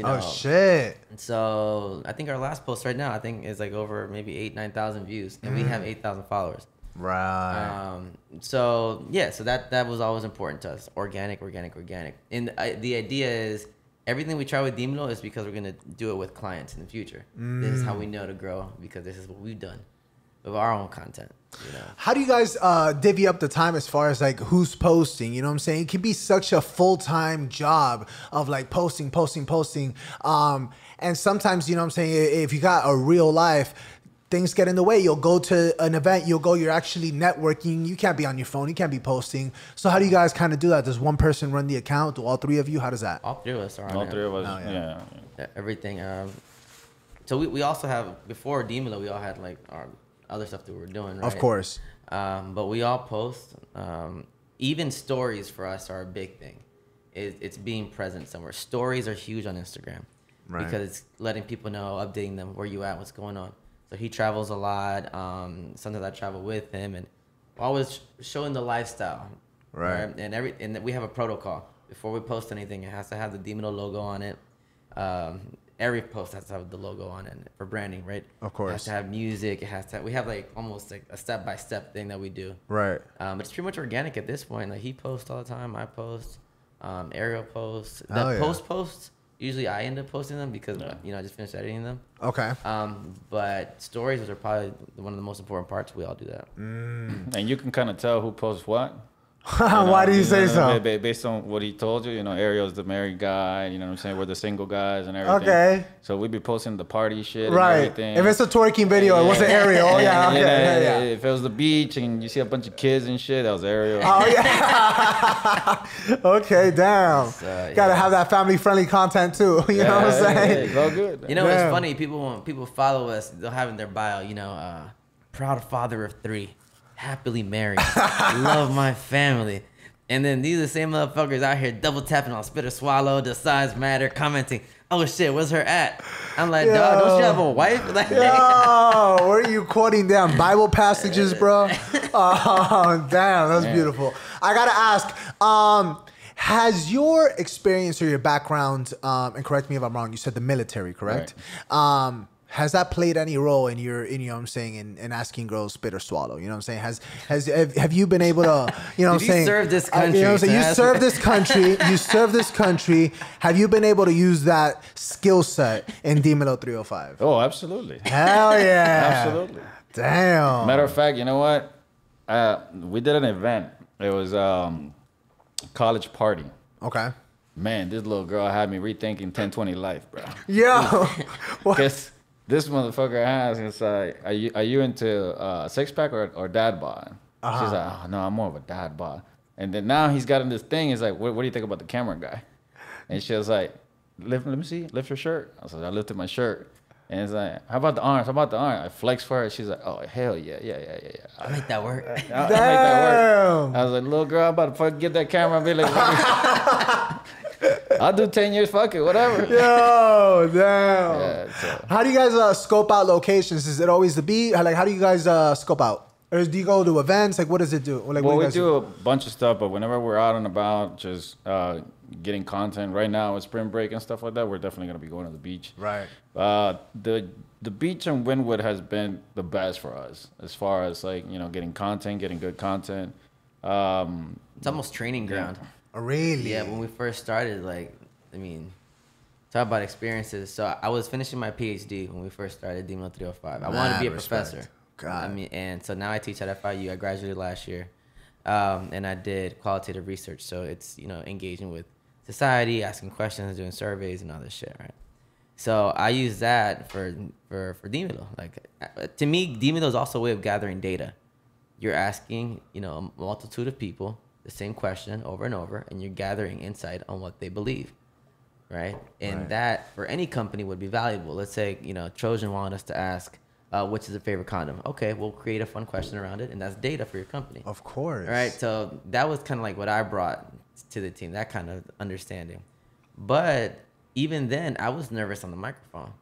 Oh shit! And so I think our last post right now is like over maybe 9,000 views, and we have 8,000 followers. Right. So that was always important to us. Organic. And the idea is, everything we try with Dimelo is because we're going to do it with clients in the future. This is how we know to grow, because this is what we've done with our own content. How do you guys divvy up the time as far as like who's posting? You know what I'm saying? It can be such a full-time job of like posting. And sometimes, you know what I'm saying, if you got a real life, things get in the way. You'll go to an event, you're actually networking. You can't be on your phone. You can't be posting. So how do you guys kind of do that? Does one person run the account? Do all three of you? How does that? All three of us are on All there. three of us, Oh, yeah. yeah. Everything. So we also have, before Dimelo, we all had like our other stuff that we were doing, right? Of course. But we all post. Even stories for us are a big thing. It's being present somewhere. Stories are huge on Instagram. Right. Because it's letting people know, updating them, where you at, what's going on. So he travels a lot. Sometimes I travel with him, and always showing the lifestyle. Right. And we have a protocol. Before we post anything, it has to have the Demono logo on it. Every post has to have the logo on it for branding, right? Of course. It has to have music. It has to. We have like almost like a step-by-step thing that we do. Right. But it's pretty much organic at this point. Like he posts all the time. I post. Ariel posts. Oh, yeah. Posts. Usually I end up posting them because I just finished editing them. Okay. But stories are probably one of the most important parts. We all do that. And you can kind of tell who posts what. Why do you say so? Based on what he told you, Ariel's the married guy, you know what I'm saying? We're the single guys and everything. Okay. So we be posting the party shit Right. and everything. If it's a twerking video, it wasn't Ariel. Yeah. Okay. Yeah. If it was the beach and you see a bunch of kids and shit, that was Ariel. Oh yeah. Okay, damn. Gotta have that family-friendly content too. You know what I'm saying? It's all good. You know, Damn. it's funny. When people follow us, they'll have in their bio, proud father of 3, happily married, love my family. And then these are the same motherfuckers out here double tapping on Spit or Swallow, Does Size Matter, commenting, oh shit, where's her at? I'm like, dog, don't you have a wife? Like, Yo, where are you quoting damn Bible passages, bro? Oh, damn, that's beautiful. I gotta ask, has your experience or your background, and correct me if I'm wrong, you said the military, correct? Right. Has that played any role in you know what I'm saying, in asking girls spit or swallow? You know what I'm saying? Have you been able to, you know what I'm saying? Serve this country. You know what I'm saying? You serve this country. You serve this country. Have you been able to use that skill set in Dimelo 305? Oh, absolutely. Hell yeah. Absolutely. Damn. Matter of fact, you know what? We did an event. It was college party. Okay. Man, this little girl had me rethinking 1020 life, bro. Yo. What? Guess this motherfucker asked, it's like, are you into six pack or dad bod? She's like, oh no, I'm more of a dad bod. And then now he's got in this thing. He's like, what do you think about the camera guy? And she was like, let me see, lift your shirt. I was like, I lifted my shirt. And it's like, how about the arms? How about the arm? I flexed for her. She's like, oh hell yeah. I make that work. I make that work. I was like, little girl, I'm about to fucking get that camera and be like, I'll do 10 years, fuck it, whatever. Yo, damn. Yeah, so. How do you guys scope out locations? Is it always the beat? Like, how do you guys scope out? Or do you go to events? Like, what does it do? Like, Well, what we do a bunch of stuff, but whenever we're out and about, just getting content. Right now, with spring break and stuff like that, we're definitely going to be going to the beach. Right. The beach in Wynwood has been the best for us as far as, like, getting content, getting good content. It's almost training ground. Oh, really? Yeah, when we first started, talk about experiences. So I was finishing my PhD when we first started Dimelo 305. I wanted to be a professor. God. And so now I teach at FIU. I graduated last year, and I did qualitative research. So it's engaging with society, asking questions, doing surveys, and all this shit, right? So I use that for Dimelo. Like, to me, Dimelo is also a way of gathering data. You're asking a multitude of people the same question over and over, and you're gathering insight on what they believe, right? And that for any company would be valuable. Let's say Trojan wanted us to ask, which is your favorite condom? Okay, we'll create a fun question around it, and that's data for your company. Of course. Right? So that was kind of like what I brought to the team, that kind of understanding. But even then, I was nervous on the microphone.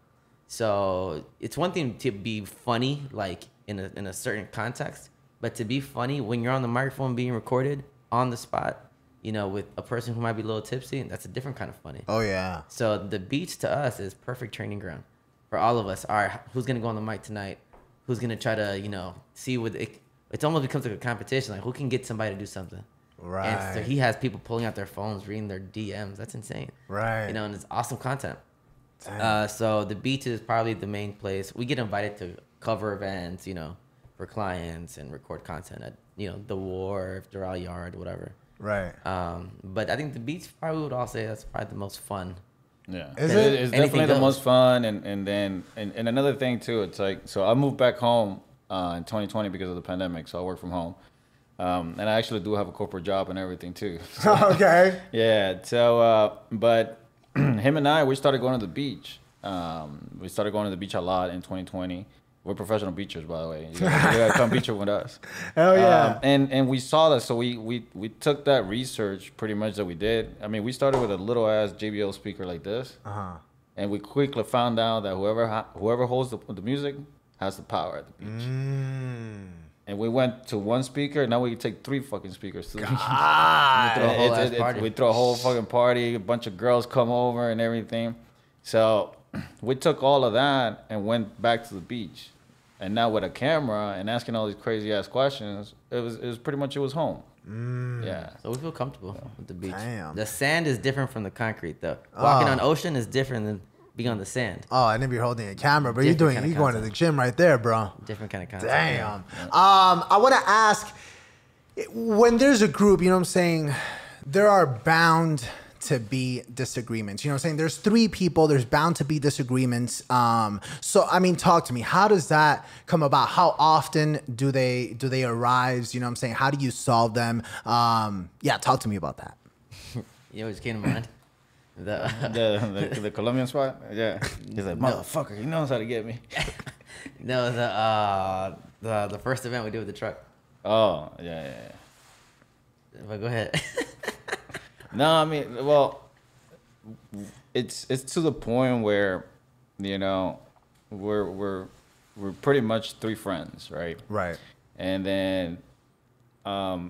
So it's one thing to be funny, like in a certain context, but to be funny when you're on the microphone being recorded on the spot, with a person who might be a little tipsy, that's a different kind of funny. Oh, yeah. So the beach to us is perfect training ground for all of us. All right, who's going to go on the mic tonight? Who's going to try to, see what it almost becomes like a competition. Like, who can get somebody to do something? Right. And so he has people pulling out their phones, reading their DMs. That's insane. Right. And it's awesome content. So the beach is probably the main place. We get invited to cover events, for clients and record content at, the Wharf, Doral Yard, whatever. Right. But I think the beach probably would all say that's probably the most fun Yeah, Is it? it? It's Anything definitely the goes. most fun, and then another thing too. It's like, so I moved back home in 2020 because of the pandemic, so I work from home, and I actually do have a corporate job and everything too. Okay. Yeah. So, but him and I, we started going to the beach. We started going to the beach a lot in 2020. We're professional beachers, by the way. You gotta come beaching with us. Hell yeah. And we saw that, so we took that research pretty much that we did. I mean, we started with a little ass JBL speaker like this, and we quickly found out that whoever holds the music has the power at the beach. And we went to one speaker. Now we take 3 fucking speakers to the beach. Throw a whole ass party. We throw a whole fucking party. A bunch of girls come over and everything. So we took all of that and went back to the beach. And now with a camera and asking all these crazy ass questions, it was pretty much, it was home. Yeah. So we feel comfortable with the beach. Damn. The sand is different from the concrete, though. Walking on ocean is different than being on the sand. Oh, and then you're holding a camera, but Different you're kind of going to the gym right there, bro. Different kind of concept. Damn. I want to ask, when there's a group, you know what I'm saying, there are bound to be disagreements. You know what I'm saying? There's 3 people, there's bound to be disagreements. So, I mean, talk to me. How does that come about? How often do they arise? You know what I'm saying? How do you solve them? Yeah, talk to me about that. You know what just came to mind? The Colombian spot? Yeah. He's like, motherfucker, he knows how to get me. No, the first event we did with the truck. Oh, yeah. But go ahead. No, I mean, well, it's to the point where, you know, we're pretty much 3 friends, right? Right. And then,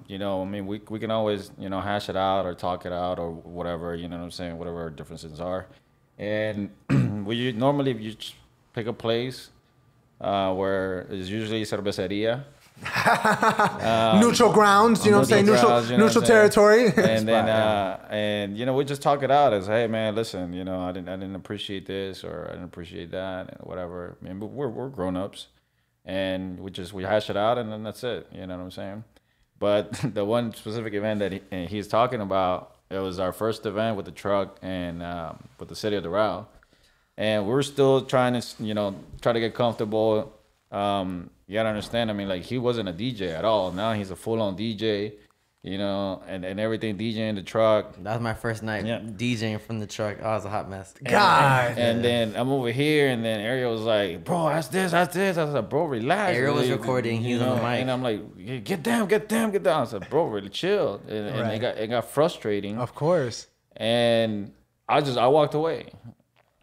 you know, I mean, we can always, you know, hash it out or talk it out or whatever, you know what I'm saying, whatever our differences are. And we normally, if you pick a place where it's usually cerveceria. Neutral grounds, you know what I'm saying? Neutral territory. And then, and you know, we just talk it out as, hey man, listen, you know, I didn't appreciate this or I didn't appreciate that, and whatever. I mean, but we're grown ups, and we hash it out, and then that's it. You know what I'm saying? But the one specific event that he's talking about, it was our first event with the truck and with the city of Doral, and we're still trying to, you know, try to get comfortable. You gotta understand, I mean, like, he wasn't a DJ at all. Now he's a full-on DJ, you know, and everything, DJing the truck. That was my first night DJing from the truck. Oh, it was a hot mess. God. And then I'm over here, and then Ariel was like, bro, that's this. I was like, bro, relax. Ariel was Like, recording, he was on the mic. And I'm like, get down. I said, bro, really chill. And it got frustrating. Of course. And I walked away.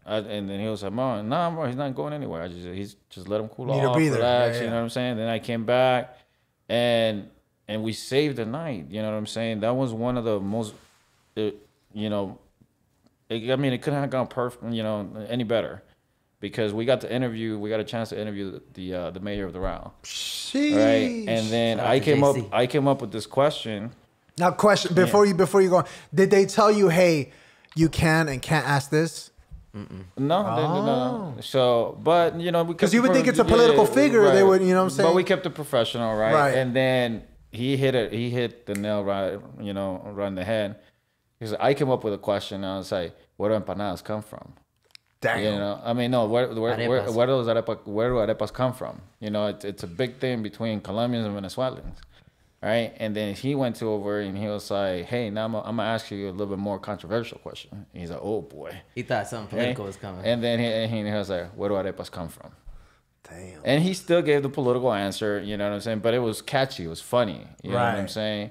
And then he was like, nah, bro, he's not going anywhere. He's just let him cool Need a off, breather. relax, Yeah. you know what I'm saying? Then I came back, and we saved the night, you know what I'm saying? That was one of the most, you know, I mean, it couldn't have gone perfect, you know, any better, because we got a chance to interview the mayor of the Doral, Sheesh. right? And then Shout out I to came up with this question. Now, question before you go on, did they tell you, hey, you can and can't ask this? No. So, but you know, Because you would think it's a political figure, right. they would, you know what I'm saying? But we kept it professional, right? Right. And then he hit the nail right, you know, right in the head. Because I came up with a question, and I was like, "Where do empanadas come from?" Damn. You know, I mean, no, where do arepas come from? You know, it's a big thing between Colombians and Venezuelans. Right, and then he went over and he was like, "Hey, now I'm gonna ask you a little bit more controversial question." And he's like, "Oh boy." He thought something political was coming. And then he was like, "Where do arepas come from?" Damn. And he still gave the political answer, you know what I'm saying? But it was catchy, it was funny, you know what I'm Right. saying?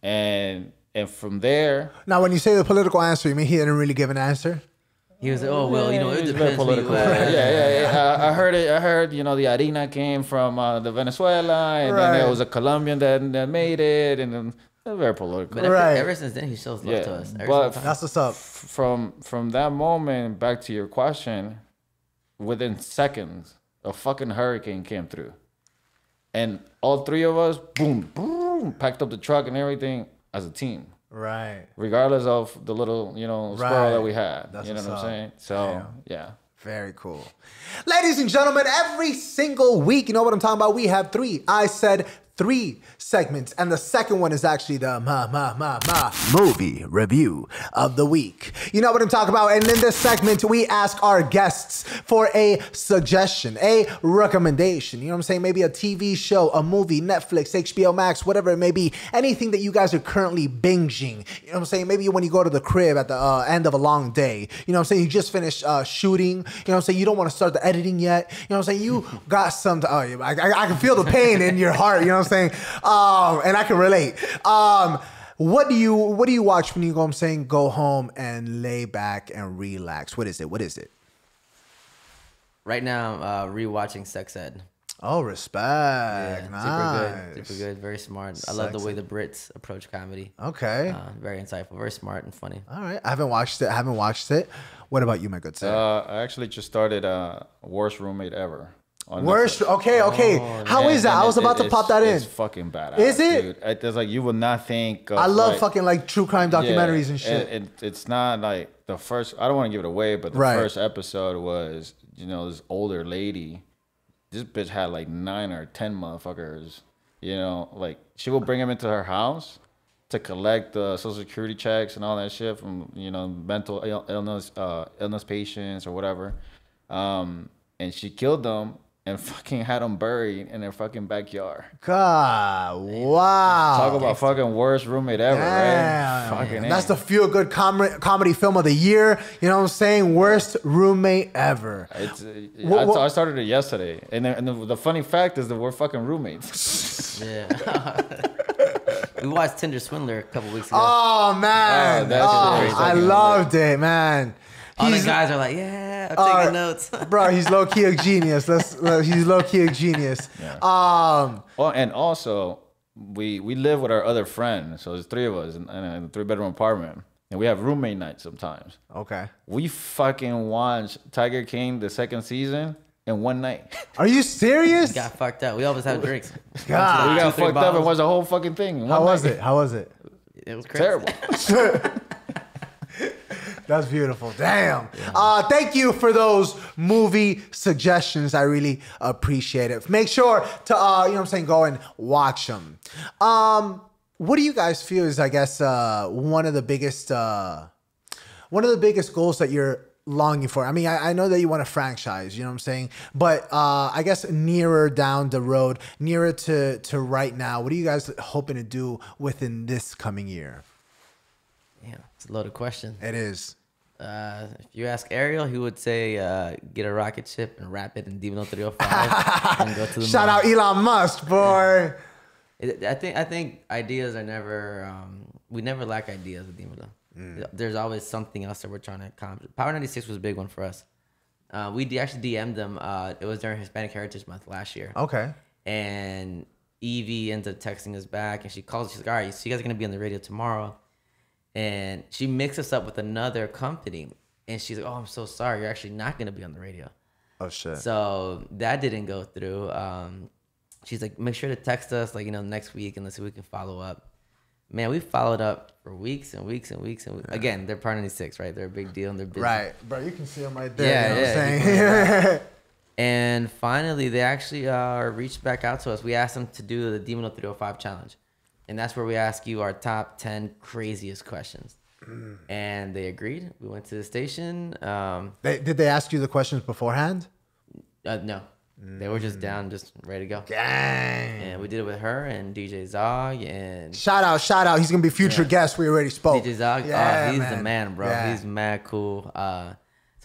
And from there, Now, when you say the political answer, you mean he didn't really give an answer? He was like, oh, well, you know, it he's very depends who you political. ask. Yeah. I heard, you know, the harina came from the Venezuela, and then Right. there was a Colombian that made it, and then they're very political. But Right. ever since then, he shows love to us. Ever But since then. That's what's up. from that moment back to your question, within seconds, a fucking hurricane came through, and all 3 of us, boom, packed up the truck and everything as a team, Right. regardless of the little, you know, squirrel Right. that we had. That's you know what's what I'm up. saying? So Damn. yeah. Very cool. Ladies and gentlemen, every single week, you know what I'm talking about? We have 3. I said 3 segments, and the second one is actually the movie review of the week. You know what I'm talking about? And in this segment, we ask our guests for a suggestion, a recommendation. You know what I'm saying? Maybe a TV show, a movie, Netflix, HBO Max, whatever it may be. Anything that you guys are currently binging. You know what I'm saying? Maybe when you go to the crib at the end of a long day. You know what I'm saying? You just finished shooting. You know what I'm saying? You don't want to start the editing yet. You know what I'm saying? You got some... I can feel the pain in your heart. You know what I'm saying? And I can relate. What do you watch when you go? I'm saying go home and lay back and relax. What is it? What is it? Right now, I'm rewatching Sex Ed. Oh, respect. Yeah, nice. super good, very smart. I love the way the Brits approach comedy. Okay. Very insightful, very smart and funny. All right. I haven't watched it. What about you, my good sir? I actually just started Worst Roommate Ever. Worst. Okay. How is that? I was about to pop that in. It's fucking badass. Is it? Dude. It's like you would not think. I love fucking like true crime documentaries and shit. It's not like the first. I don't want to give it away, but the first episode was this older lady. This bitch had like 9 or 10 motherfuckers. Like she will bring them into her house to collect the Social Security checks and all that shit from mental illness patients or whatever. And she killed them and fucking had them buried in their fucking backyard. God, wow. Talk about fucking worst roommate ever, right? Fucking That's the feel-good comedy film of the year. You know what I'm saying? Worst roommate ever. I started it yesterday. And the funny fact is that we're fucking roommates. Yeah. We watched Tinder Swindler a couple weeks ago. Oh, man. I loved it, man. All the guys are like, yeah, I'm taking notes. Bro, he's low-key a genius. He's low-key a genius. Yeah. And also, we live with our other friend. So there's 3 of us in a 3-bedroom apartment. And we have roommate night sometimes. Okay. We fucking watched Tiger King, the 2nd season, in one night. Are you serious? We got fucked up. We always have drinks. God. We got fucked up and watched the whole fucking thing. How was it? It was crazy. Terrible. That's beautiful. Damn. Yeah. Thank you for those movie suggestions. I really appreciate it. Make sure to, go and watch them. What do you guys feel is, I guess, one of the biggest goals that you're longing for? I mean, I know that you want a franchise, you know what I'm saying? But I guess nearer down the road, nearer to right now, what are you guys hoping to do within this coming year? Yeah, it's a loaded question. It is. If you ask Ariel, he would say get a rocket ship and wrap it in Dimelo 305 and go to the Shout out Elon Musk, boy. I think ideas are never we never lack ideas with Dimelo. There's always something else that we're trying to accomplish. Power 96 was a big one for us. We actually DM'd them. It was during Hispanic Heritage Month last year. Okay. And Evie ends up texting us back, and she calls. She's like, "All right, so you guys are gonna be on the radio tomorrow." And she mixed us up with another company. And she's like, "Oh, I'm so sorry. You're actually not going to be on the radio." Oh, shit. So that didn't go through. She's like, "Make sure to text us, next week, and let's see if we can follow up." Man, we followed up for weeks and weeks and weeks. And weeks. Again, they're Part 96, right? They're a big deal, and they're busy. Right. Bro, you can see them right there. Yeah, you know what I'm saying? And finally, they actually reached back out to us. We asked them to do the Demon 305 challenge. And that's where we ask you our top 10 craziest questions. And they agreed. We went to the station. Did they ask you the questions beforehand? No. They were just down, just ready to go. Dang. And we did it with her and DJ Zog. And shout out. He's going to be future guest. We already spoke. DJ Zog, he's the man, bro. Yeah. He's mad cool. So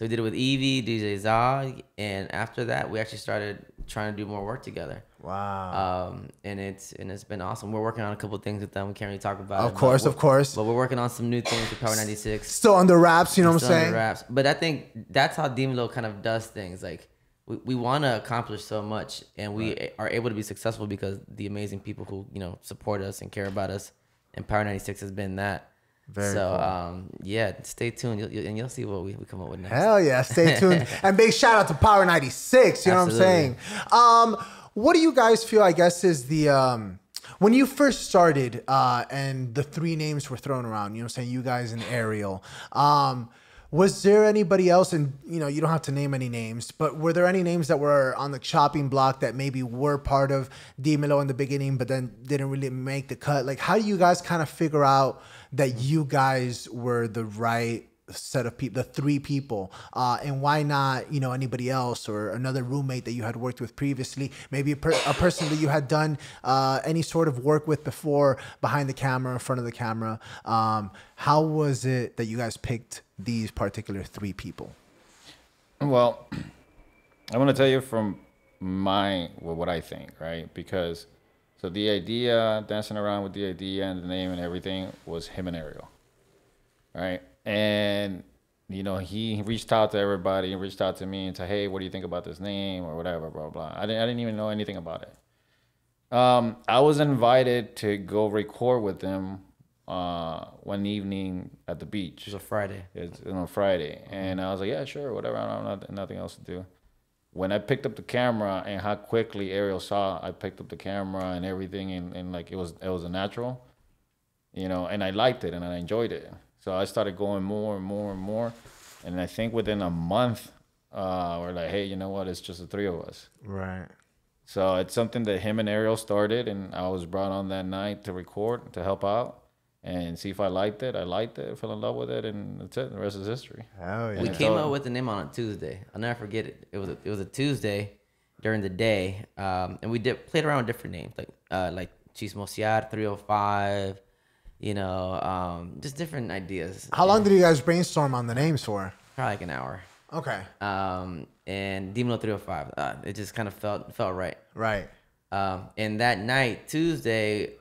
we did it with Evie, DJ Zog. And after that, we actually started trying to do more work together. Wow. And it's been awesome. We're working on a couple of things with them. We can't really talk about it. Of course. But we're working on some new things with Power 96. Still under wraps, you know what I'm saying? Under wraps. But I think that's how Dimelo kind of does things. Like, we want to accomplish so much, and we are able to be successful because the amazing people who, support us and care about us, and Power 96 has been that. Very cool. Stay tuned, and you'll see what we come up with next. Hell yeah, stay tuned. And big shout out to Power 96, you know what I'm saying? What do you guys feel, I guess, is the, when you first started and the 3 names were thrown around, you know what I'm saying, you guys and Ariel, Was there anybody else, and you don't have to name any names, but were there any names that were on the chopping block that maybe were part of Dimelo in the beginning, but then didn't really make the cut? Like, how do you guys kind of figure out that you guys were the right set of people, the three people, and why not, anybody else or another roommate that you had worked with previously, maybe a person that you had done any sort of work with before, behind the camera, in front of the camera? How was it that you guys picked these particular three people? Well, I'm going to tell you from what I think, right? Because so the idea, dancing around with the idea and the name and everything, was him and Ariel, right? And he reached out to everybody, and reached out to me and said, hey, what do you think about this name or whatever, blah blah. I didn't even know anything about it. I was invited to go record with them one evening at the beach. It was a Friday. It's on a Friday, and I was like, yeah, sure, whatever. I don't have nothing else to do. When I picked up the camera, and how quickly Ariel saw I picked up the camera and everything, and like it was a natural, and I liked it and I enjoyed it. So I started going more and more and more, and I think within a month, we're like, hey, you know what? It's just the three of us. Right. So it's something that him and Ariel started, and I was brought on that night to record, to help out and see if I liked it. I liked it, fell in love with it, and that's it. The rest is history. Oh yeah. We came up with the name on a Tuesday. I'll never forget it. It was a Tuesday during the day, and we played around with different names like Chismosear 305. Just different ideas. How long did you guys brainstorm on the names for? Probably like an hour. Okay. And Dimelo 305. It just kind of felt right. Right. And that night, Tuesday,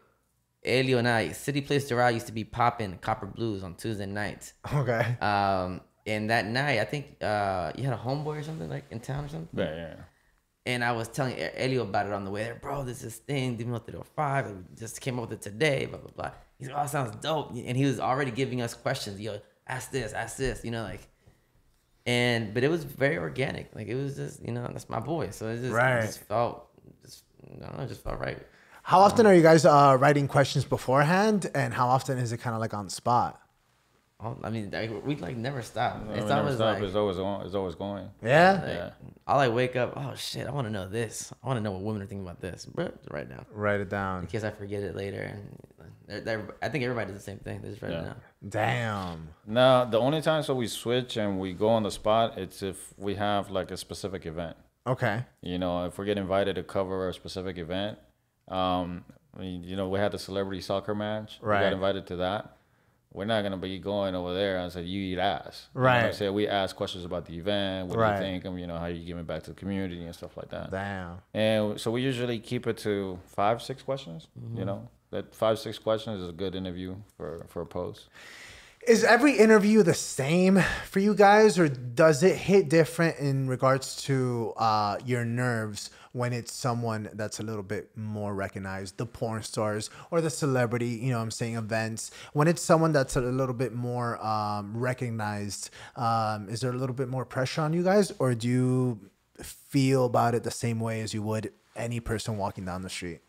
Elio and I, City Place Doral used to be popping Copper Blues on Tuesday nights. Okay. And that night, I think you had a homeboy or something like in town or something. Yeah. And I was telling Elio about it on the way there. Bro, there's this thing, Dimelo 305. We just came up with it today, blah, blah, blah. He's like, oh, that sounds dope. And he was already giving us questions. Ask this, but it was very organic. Like, it was just, that's my boy. So it just felt right. How often are you guys writing questions beforehand, and how often is it kind of like on the spot? I mean, we never stop. It's always stop. It's always on. It's always going. Yeah. I'll wake up. Oh shit! I want to know this. I want to know what women are thinking about this. Right now. Write it down in case I forget it later. And I think everybody does the same thing. They just write it down. Damn. No, the only time we switch and we go on the spot, it's if we have like a specific event. Okay. If we get invited to cover a specific event, we had the celebrity soccer match. Right. We got invited to that. We're not gonna be going over there and say you eat ass. Right. I said we ask questions about the event, what do you think, and how you giving back to the community and stuff like that. Damn. And so we usually keep it to 5-6 questions. Mm-hmm. That 5-6 questions is a good interview for a post. Is every interview the same for you guys, or does it hit different in regards to your nerves when it's someone that's a little bit more recognized, the porn stars or the celebrity, events? When it's someone that's a little bit more recognized, is there a little bit more pressure on you guys, or do you feel about it the same way as you would any person walking down the street?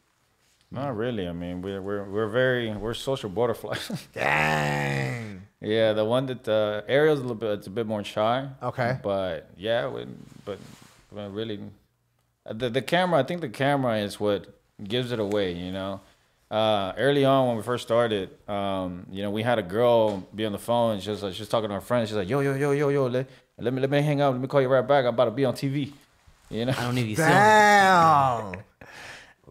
Not really. I mean, we're social butterflies. Dang. Yeah, the one that Ariel's it's a bit more shy. Okay. But yeah, but really, the camera. I think the camera is what gives it away. Early on when we first started, we had a girl be on the phone. She's talking to her friend. She's like, yo, let me hang out. Let me call you right back. I'm about to be on TV. I don't need you. Damn.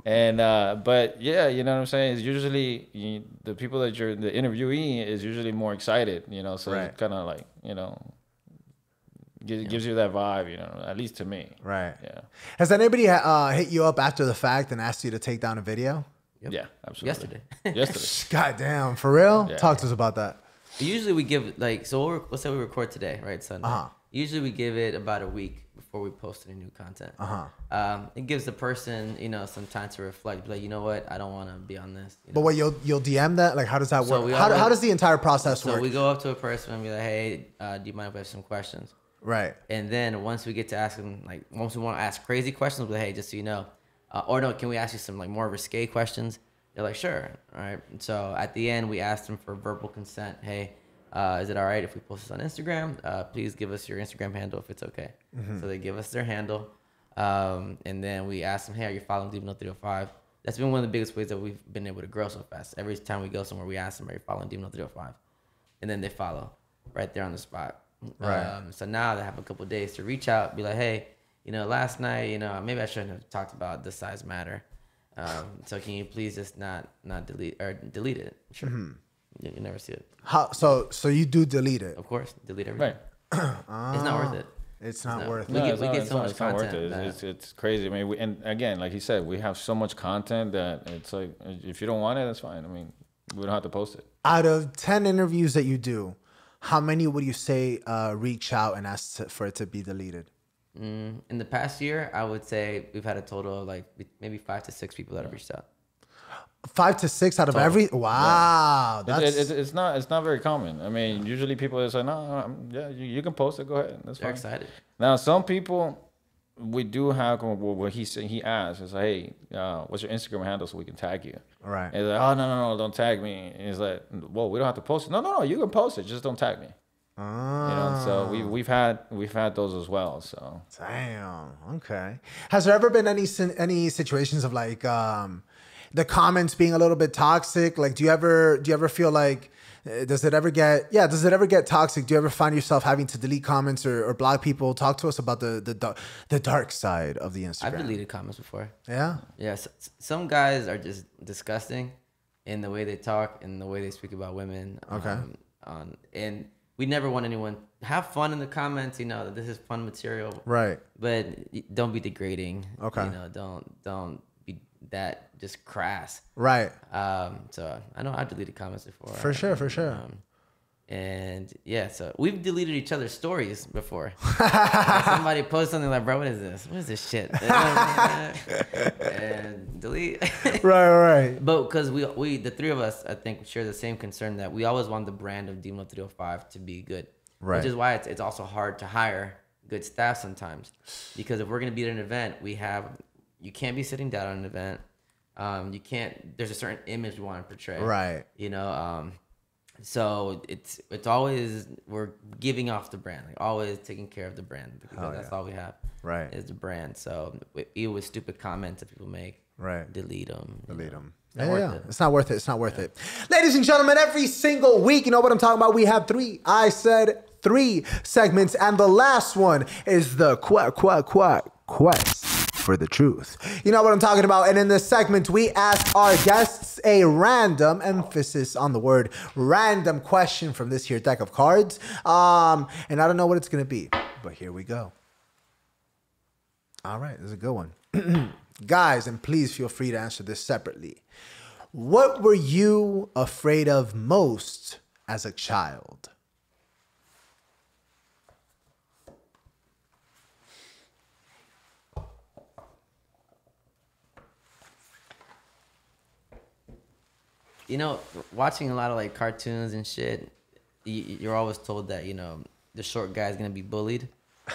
And but yeah, you know what I'm saying? It's usually the people that you're the interviewee is usually more excited, so it's kind of like, gives you that vibe, at least to me. Right. Yeah. Has anybody hit you up after the fact and asked you to take down a video? Yep. Yeah, absolutely. Yesterday. God damn, for real? Yeah. Talk to us about that. Usually we give let's say we record today, right? Sunday. Uh-huh. Usually we give it about a week before we post any new content. It gives the person, some time to reflect. Be like, you know what? I don't want to be on this. But what, you'll DM that? Like, how does that So work? How does the entire process work? So we go up to a person and be like, hey, do you mind if I have some questions? Right. And then once we get to ask them, once we want to ask crazy questions, we're like, hey, just so you know, or no, can we ask you some more risque questions? They're like, sure. All right. So at the end, we asked them for verbal consent. Hey, Is it all right if we post this on Instagram? Please give us your Instagram handle if it's okay. So they give us their handle. And then we ask them, hey, are you following Dimelo 305? That's been one of the biggest ways that we've been able to grow so fast. Every time we go somewhere, we ask them, are you following Dimelo 305? And then they follow right there on the spot. Right. So now they have a couple of days to reach out, be like, hey, last night, maybe I shouldn't have talked about does size matter. So can you please just not delete it? Sure. You never see it. How so you do delete it? Of course, delete everything. Right. It's not worth it. It's not worth We it. get so much it's not worth content. it. It's crazy. I mean, and again, like he said, we have so much content that it's like, if you don't want it, that's fine. I mean, we don't have to post it. Out of 10 interviews that you do, how many would you say reach out and ask for it to be deleted? In the past year, I would say we've had a total of like maybe 5 to 6 people that have reached out. 5 to 6 out of every. Wow, Yeah. that's It's not very common. I mean, usually people are like, no, yeah, you can post it. Go ahead. That's They're fine. excited. Now, some people, we do have what he asked. It's like, hey, what's your Instagram handle so we can tag you? right. And he's like, oh, no, don't tag me. And he's like, well, we don't have to post it. No, you can post it. Just don't tag me. So we've had those as well. So Damn. Okay. Has there ever been any situations of like the comments being a little bit toxic? Like, do you ever feel like does it ever get toxic? Do you ever find yourself having to delete comments or block people? Talk to us about the dark side of the Instagram. I've deleted comments before. Yeah. Yeah. Some guys are just disgusting in the way they talk and the way they speak about women. Okay. And we never want anyone have fun in the comments. This is fun material. Right. But don't be degrading. Okay. Don't be that just crass. Right. So I know I've deleted comments before. For sure. And yeah, so we've deleted each other's stories before. Like somebody posts something like, bro, what is this? What is this shit? And delete. Right. But because we the three of us, I think, share the same concern that we always want the brand of Dimelo 305 to be good. Right. Which is why it's also hard to hire good staff sometimes. Because if we're going to be at an event, you can't be sitting down at an event. There's a certain image we want to portray. Right. So it's always, we're giving off the brand, like always taking care of the brand, because that's all we have. Right. Is the brand. So even with stupid comments that people make, right, delete them. Yeah. It's not worth it. Ladies and gentlemen, every single week, you know what I'm talking about? We have three segments, and the last one is the quest for the truth. You know what I'm talking about? And in this segment, we ask our guests a random, emphasis on the word random, question from this here deck of cards. And I don't know what it's going to be, but here we go. All right, this is a good one. Guys, and please feel free to answer this separately. What were you afraid of most as a child? Watching a lot of like cartoons and shit, you're always told that, the short guy's going to be bullied.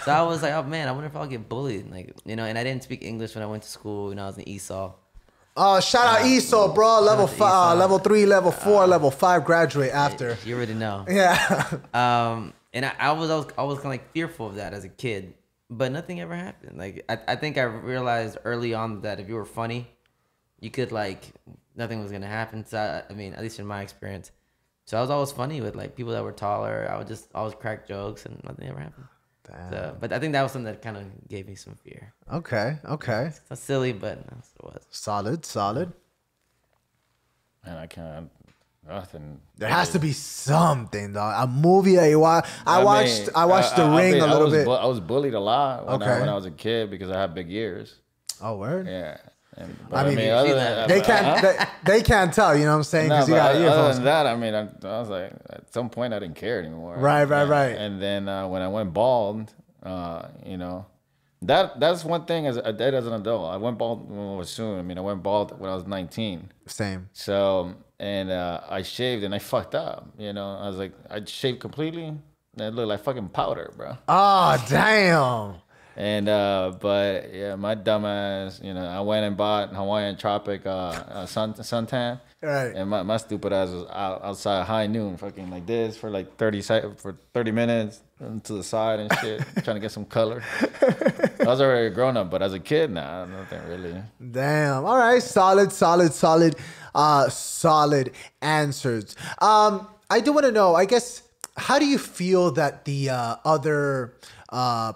So I was like, oh man, I wonder if I'll get bullied. And I didn't speak English when I went to school, I was in Esau. Oh, shout out Esau, bro. Level 5, level 3, level 4, level 5 graduate after. You already know. Yeah. And I was kind of like fearful of that as a kid, but nothing ever happened. Like, I think I realized early on that if you were funny, you could nothing was going to happen. So at least in my experience. So I was always funny with like people that were taller. I would just always crack jokes and nothing ever happened. So, but I think that was something that kind of gave me some fear. Okay. It's silly, but that's what it was. Solid. And I can't. Nothing. There has to be something, dog. A movie that you watch. I watched The Ring a little bit. I was bullied a lot when I was a kid because I had big ears. Oh, word? Yeah. They can't tell, you know what I'm saying? Because you got earphones. Other than that, I was like, at some point, I didn't care anymore. Right. And then when I went bald, that's one thing as an adult. I went bald soon. I went bald when I was 19. Same. So, and I shaved and I fucked up. I was like, I shaved completely and it looked like fucking powder, bro. Oh, damn. And but yeah, my dumbass, I went and bought Hawaiian Tropic suntan. Right. And my stupid ass was outside high noon, fucking like this for like 30 minutes to the side and shit, trying to get some color. I was already a grown up, but as a kid, nah, nothing really. Damn. All right. Solid answers. I do want to know, I guess, how do you feel that the other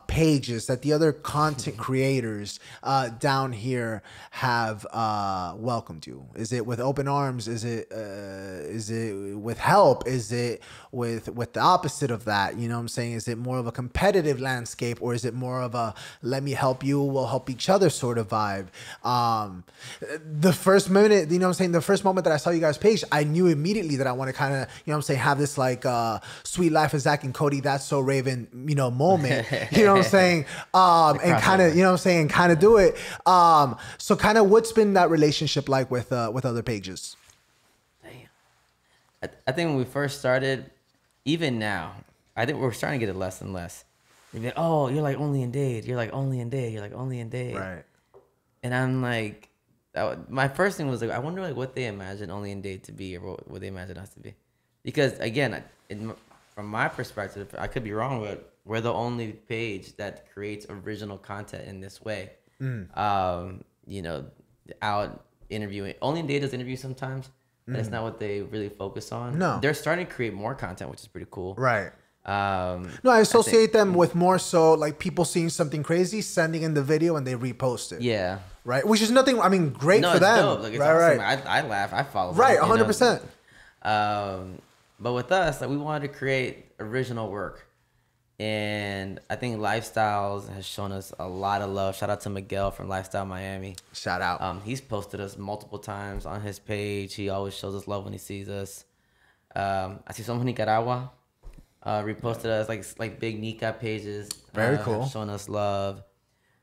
pages, that the other content creators down here have welcomed you? Is it with open arms? Is it with help? Is it with the opposite of that? You know what I'm saying? Is it more of a competitive landscape, or is it more of a let me help you, we'll help each other sort of vibe? The first minute, you know what I'm saying, the first moment that I saw you guys' page, I knew immediately that I want to kind of, you know what I'm saying, have this like Sweet Life of Zach and Cody, That's So Raven, moment, you know what I'm saying? And kind of, you know what I'm saying, kind of do it. So kind of what's been that relationship like with other pages? Damn. I think when we first started, even now, I think we're starting to get it less and less. You're like, oh, you're like only in Dade. You're like only in Dade. You're like only in Dade. Right. And I'm like, my first thing was like, I wonder like what they imagine only in Dade to be, or what they imagine us to be. Because again, from my perspective, I could be wrong, but we're the only page that creates original content in this way. Out interviewing. Only in Dade does interview sometimes. That's not what they really focus on. No. They're starting to create more content, which is pretty cool. Right. No, I associate them with more so like people seeing something crazy, sending in the video, and they repost it. Yeah. Right. Which is nothing. I mean, great No, for it's them. dope. Like, it's right. awesome. Right. I laugh. I follow. Right. them, 100%. But with us, like we wanted to create original work, and I think Lifestyles has shown us a lot of love. Shout out to Miguel from Lifestyle Miami. Shout out. He's posted us multiple times on his page. He always shows us love when he sees us. I see someone in Nicaragua reposted us, like big Nika pages. Very cool. Showing us love.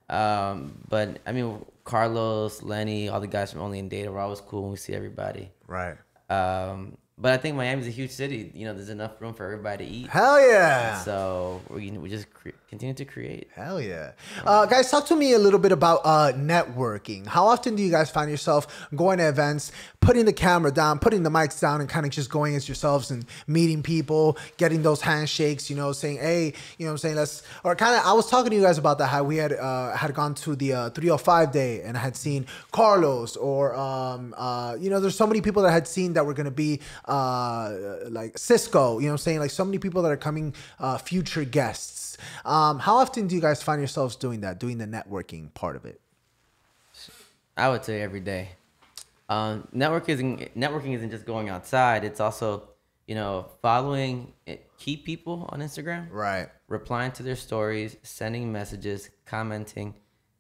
But I mean, Carlos, Lenny, all the guys from Only in Data, we're always cool when we see everybody. Right. But I think Miami's a huge city. There's enough room for everybody to eat. Hell yeah. So we just continue to create. Hell yeah. Guys, talk to me a little bit about networking. How often do you guys find yourself going to events, putting the camera down, putting the mics down, and kind of just going as yourselves and meeting people, getting those handshakes, saying, hey, I'm saying, I was talking to you guys about that, how we had gone to the 305 day, and I had seen Carlos, or, there's so many people that I had seen that were going to be like Cisco, like so many people that are coming, future guests. How often do you guys find yourselves doing that, doing the networking part of it? I would say every day. Networking isn't just going outside. It's also, following key people on Instagram. Right. Replying to their stories, sending messages, commenting.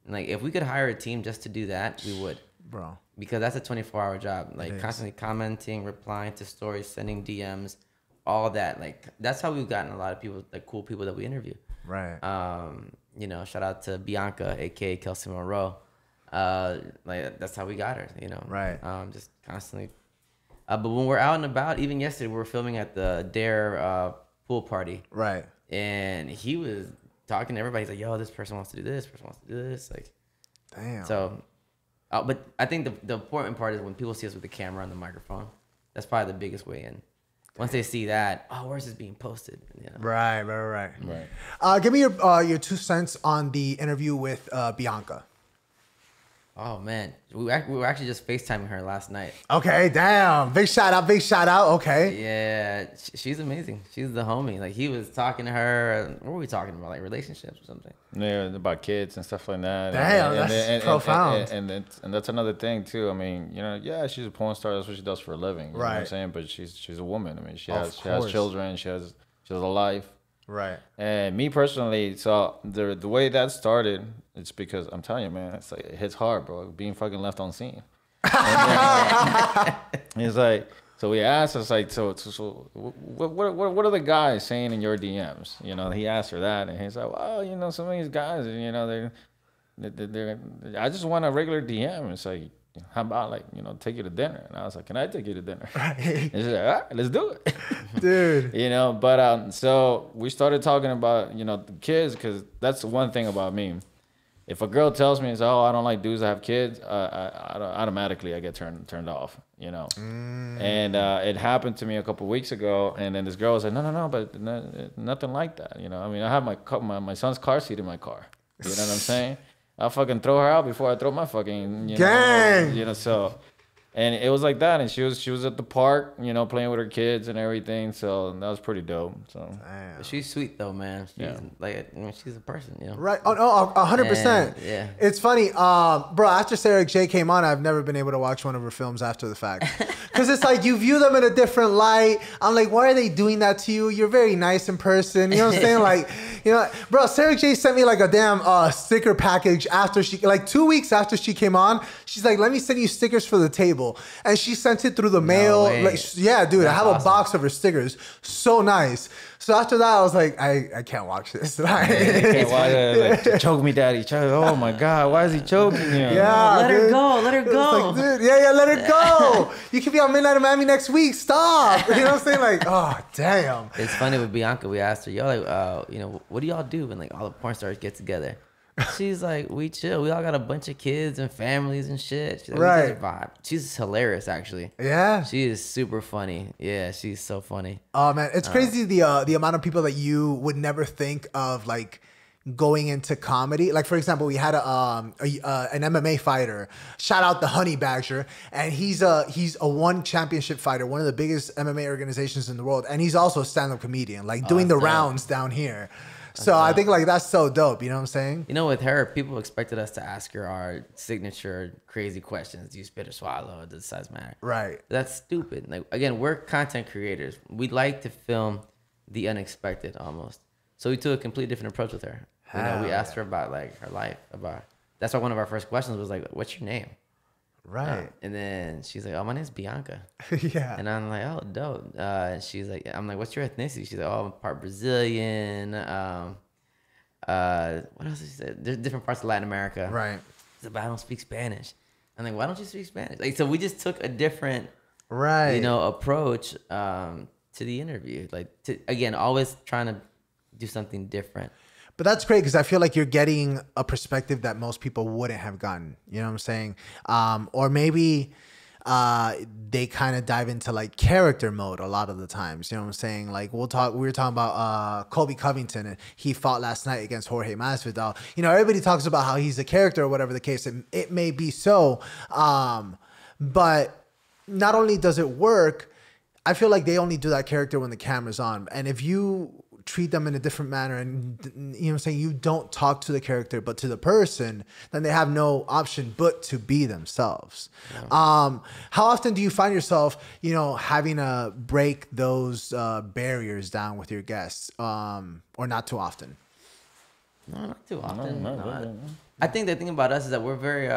And like, if we could hire a team just to do that, we would. Bro. Because that's a 24-hour job. Like constantly commenting, replying to stories, sending DMs, all that. Like that's how we've gotten a lot of people, like cool people that we interview. Right. Shout out to Bianca, aka Kelsey Monroe. Like that's how we got her. Right. Just constantly. But when we're out and about, even yesterday we were filming at the Dare pool party. Right. And he was talking to everybody. He's like, "Yo, this person wants to do this. Person wants to do this." Like, damn. So. But I think the important part is when people see us with the camera and the microphone. That's probably the biggest way in. Once they see that, where's this being posted? Right. Give me your 2 cents on the interview with Bianca. Oh man, we were actually just FaceTiming her last night. Okay, damn. Big shout out. Okay. Yeah, she's amazing. She's the homie. Like he was talking to her. What were we talking about? Like relationships or something? Yeah, about kids and stuff like that. Damn, that's profound. And that's another thing too. I mean, she's a porn star. That's what she does for a living. You know what I'm saying? But she's a woman. I mean, she has children. She has a life. Right. And me personally, so the way that started, it's because I'm telling you, man, it's like it hits hard, bro. Being fucking left on scene. It's like, so we asked us like, so what are the guys saying in your DMs? He asked her that, and he's like, well, some of these guys, they're I just want a regular DM. It's like, how about take you to dinner? And I was like, can I take you to dinner? Right. And she's like, all right, let's do it. Dude. But so we started talking about, the kids, because that's the one thing about me. if a girl tells me, "Oh, I don't like dudes that have kids," automatically I get turned off, you know. And it happened to me a couple weeks ago, and then this girl was like, "No, but nothing like that," you know. I mean, I have my son's car seat in my car. You know what I'm saying? I'll fucking throw her out before I throw my fucking, Gang. you know. So, and it was like that, and she was at the park, you know, playing with her kids and everything. So that was pretty dope. So But she's sweet though, man. She's like, I mean, she's a person, you know. Right. Oh, no, 100%. Yeah. It's funny, bro. After Sarah J came on, I've never been able to watch one of her films after the fact, because it's like you view them in a different light. I'm like, why are they doing that to you? You're very nice in person. You know what I'm saying? Like, you know, bro. Sarah J sent me like a damn sticker package after like 2 weeks after she came on. She's like, let me send you stickers for the table, and she sent it through the mail. way. Like, yeah, dude. That's I have awesome. a box of her stickers. So nice. So after that, I was like, I can't watch this. okay, why, choke me, daddy. Oh my God, why is he choking you? Yeah, Let her dude. go. Let her It's go. like, dude, yeah, let her go. You could be on Midnight in Miami next week. Stop. You know what I'm saying? Like, oh, damn. It's funny with Bianca. We asked her, y'all like, you know, what do y'all do when like all the porn stars get together? She's like, we chill. We all got a bunch of kids and families and shit. She's like, Right. We just vibe. She's hilarious, actually. Yeah. She is super funny. Yeah, she's so funny. Oh man, it's crazy the amount of people that you would never think of like going into comedy. Like for example, we had an MMA fighter. Shout out the Honey Badger, and he's a one championship fighter, one of the biggest MMA organizations in the world, and he's also a stand-up comedian, like doing the dope. rounds down here. So I think like that's so dope. You know what I'm saying? You know, with her, people expected us to ask her our signature crazy questions. Do you spit or swallow? Does size matter? Right. That's stupid. Like again, we're content creators. We like to film the unexpected almost. So we took a completely different approach with her. You know, we asked her about like her life, about. That's why one of our first questions was like, "What's your name?" Right. And then she's like, "Oh, my name's Bianca." Yeah. And I'm like, "Oh, dope." And she's like, "I'm like, what's your ethnicity?" She's like, "Oh, I'm part Brazilian. What else did she say? There's different parts of Latin America." Right. She's like, "But I don't speak Spanish." I'm like, "Why don't you speak Spanish?" Like, so we just took a different, Right. you know, approach to the interview. Like, again, always trying to do something different. But that's great because I feel like you're getting a perspective that most people wouldn't have gotten. You know what I'm saying? Or maybe they kind of dive into like character mode a lot of the times. You know what I'm saying? Like we were talking about Colby Covington, and he fought last night against Jorge Masvidal. You know, everybody talks about how he's a character or whatever the case. It may be so, but not only does it work, I feel like they only do that character when the camera's on. And if you treat them in a different manner and, you know what I'm saying, you don't talk to the character but to the person, then they have no option but to be themselves. Yeah. How often do you find yourself, you know, having to break those barriers down with your guests, or not too often? No, not too often. No, No. I think the thing about us is that we're very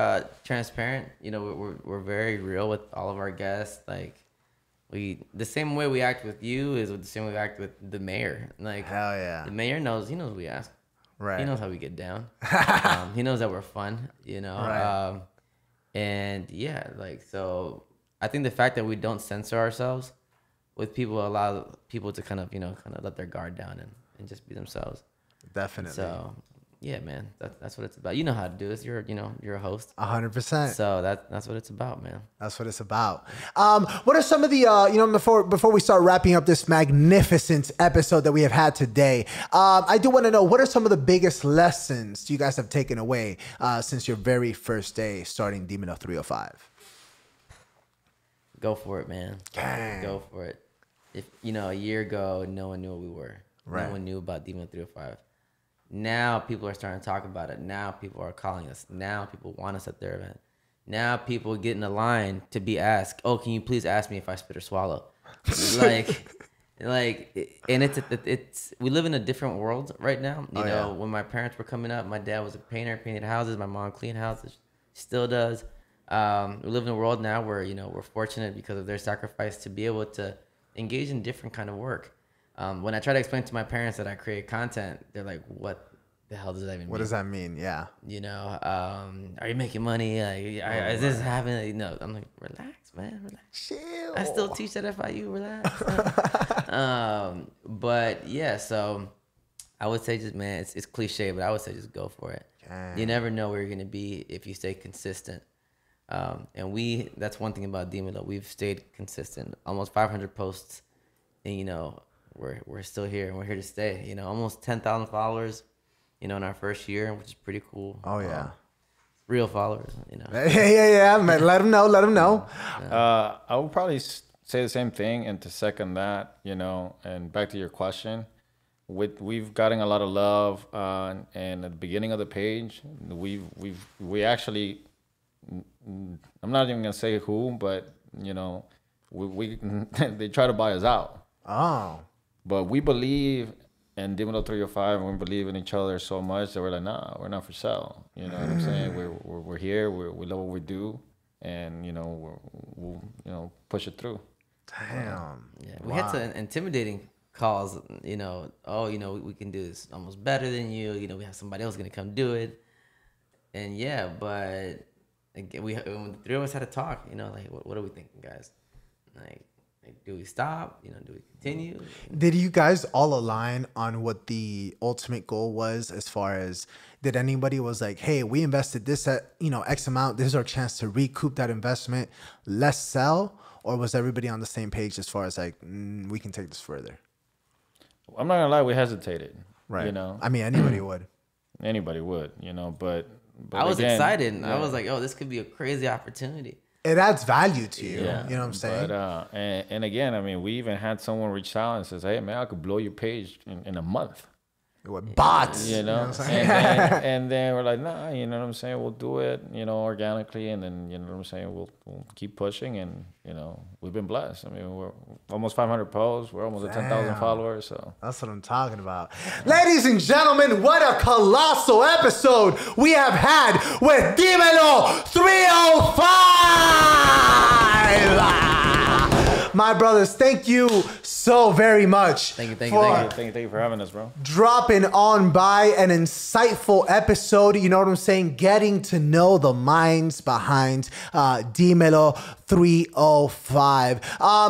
transparent. You know, we're very real with all of our guests. Like, the same way we act with you is the same way we act with the mayor. Like, hell yeah, the mayor knows. He knows what we ask. Right. He knows how we get down. He knows that we're fun. You know. Right. And yeah, like, so I think the fact that we don't censor ourselves with people allow people to kind of let their guard down and just be themselves. Definitely. So yeah, man, that's what it's about. You know how to do this. You're a host. 100%. So that's what it's about, man. That's what it's about. What are some of the, before we start wrapping up this magnificent episode that we have had today, I do want to know, what are some of the biggest lessons you guys have taken away since your very first day starting Demon 305? Go for it, man. Dang. Go for it. If a year ago, no one knew what we were. Right. No one knew about Demon 305. Now people are starting to talk about it. Now people are calling us. Now people want us at their event. Now people get in the line to be asked, "Oh, can you please ask me if I spit or swallow?" And it's we live in a different world right now. You know, when my parents were coming up, my dad was a painter, painted houses. My mom cleaned houses, still does. We live in a world now where we're fortunate because of their sacrifice to be able to engage in different kind of work. When I try to explain to my parents that I create content, they're like, "What the hell does that even mean? What does that mean?" Yeah. Are you making money? Is this happening? No, I'm like, relax, man, relax. Chill. I still teach at FIU, relax. But yeah, so I would say just, man, it's cliche, but I would say just go for it. You never know where you're gonna be if you stay consistent. And that's one thing about Dimelo. We've stayed consistent. Almost 500 posts, and we're still here and we're here to stay. Almost 10,000 followers. In our first year, which is pretty cool. Oh yeah. Real followers. Yeah. Man, let them know. I would probably say the same thing, and to second that, and back to your question, we've gotten a lot of love, and at the beginning of the page, we actually, I'm not even gonna say who, but we they try to buy us out. Oh. But we believe in Dimelo 305, and we believe in each other so much that we're like, nah, we're not for sale. You know what I'm saying? We're here. We love what we do, and we'll push it through. Damn. Yeah, we had some intimidating calls. We can do this almost better than you. We have somebody else gonna come do it, and but again, when the three of us had to talk. Like, what are we thinking, guys? Like, do we stop? Do we continue? Did you guys all align on what the ultimate goal was, as far as, did anybody was like, hey, we invested this at, X amount. This is our chance to recoup that investment. Let's sell. Or was everybody on the same page as far as like, we can take this further? I'm not gonna lie, we hesitated. Right. I mean, anybody would. Anybody would, but I was again, excited. Yeah. I was like, oh, this could be a crazy opportunity. It adds value to you. Yeah. You know what I'm saying? But, and again, I mean, we even had someone reach out and says, hey, man, I could blow your page in a month. With bots. You know what I'm saying? and then we're like, nah, you know what I'm saying? We'll do it, organically. And then, you know what I'm saying? We'll keep pushing. And, we've been blessed. I mean, we're almost 500 posts. We're almost at 10,000 followers. So that's what I'm talking about. Ladies and gentlemen, what a colossal episode we have had with Dimelo 305. My brothers, thank you so very much. Thank you for having us, bro. Dropping on by an insightful episode. You know what I'm saying? Getting to know the minds behind Dimelo 305.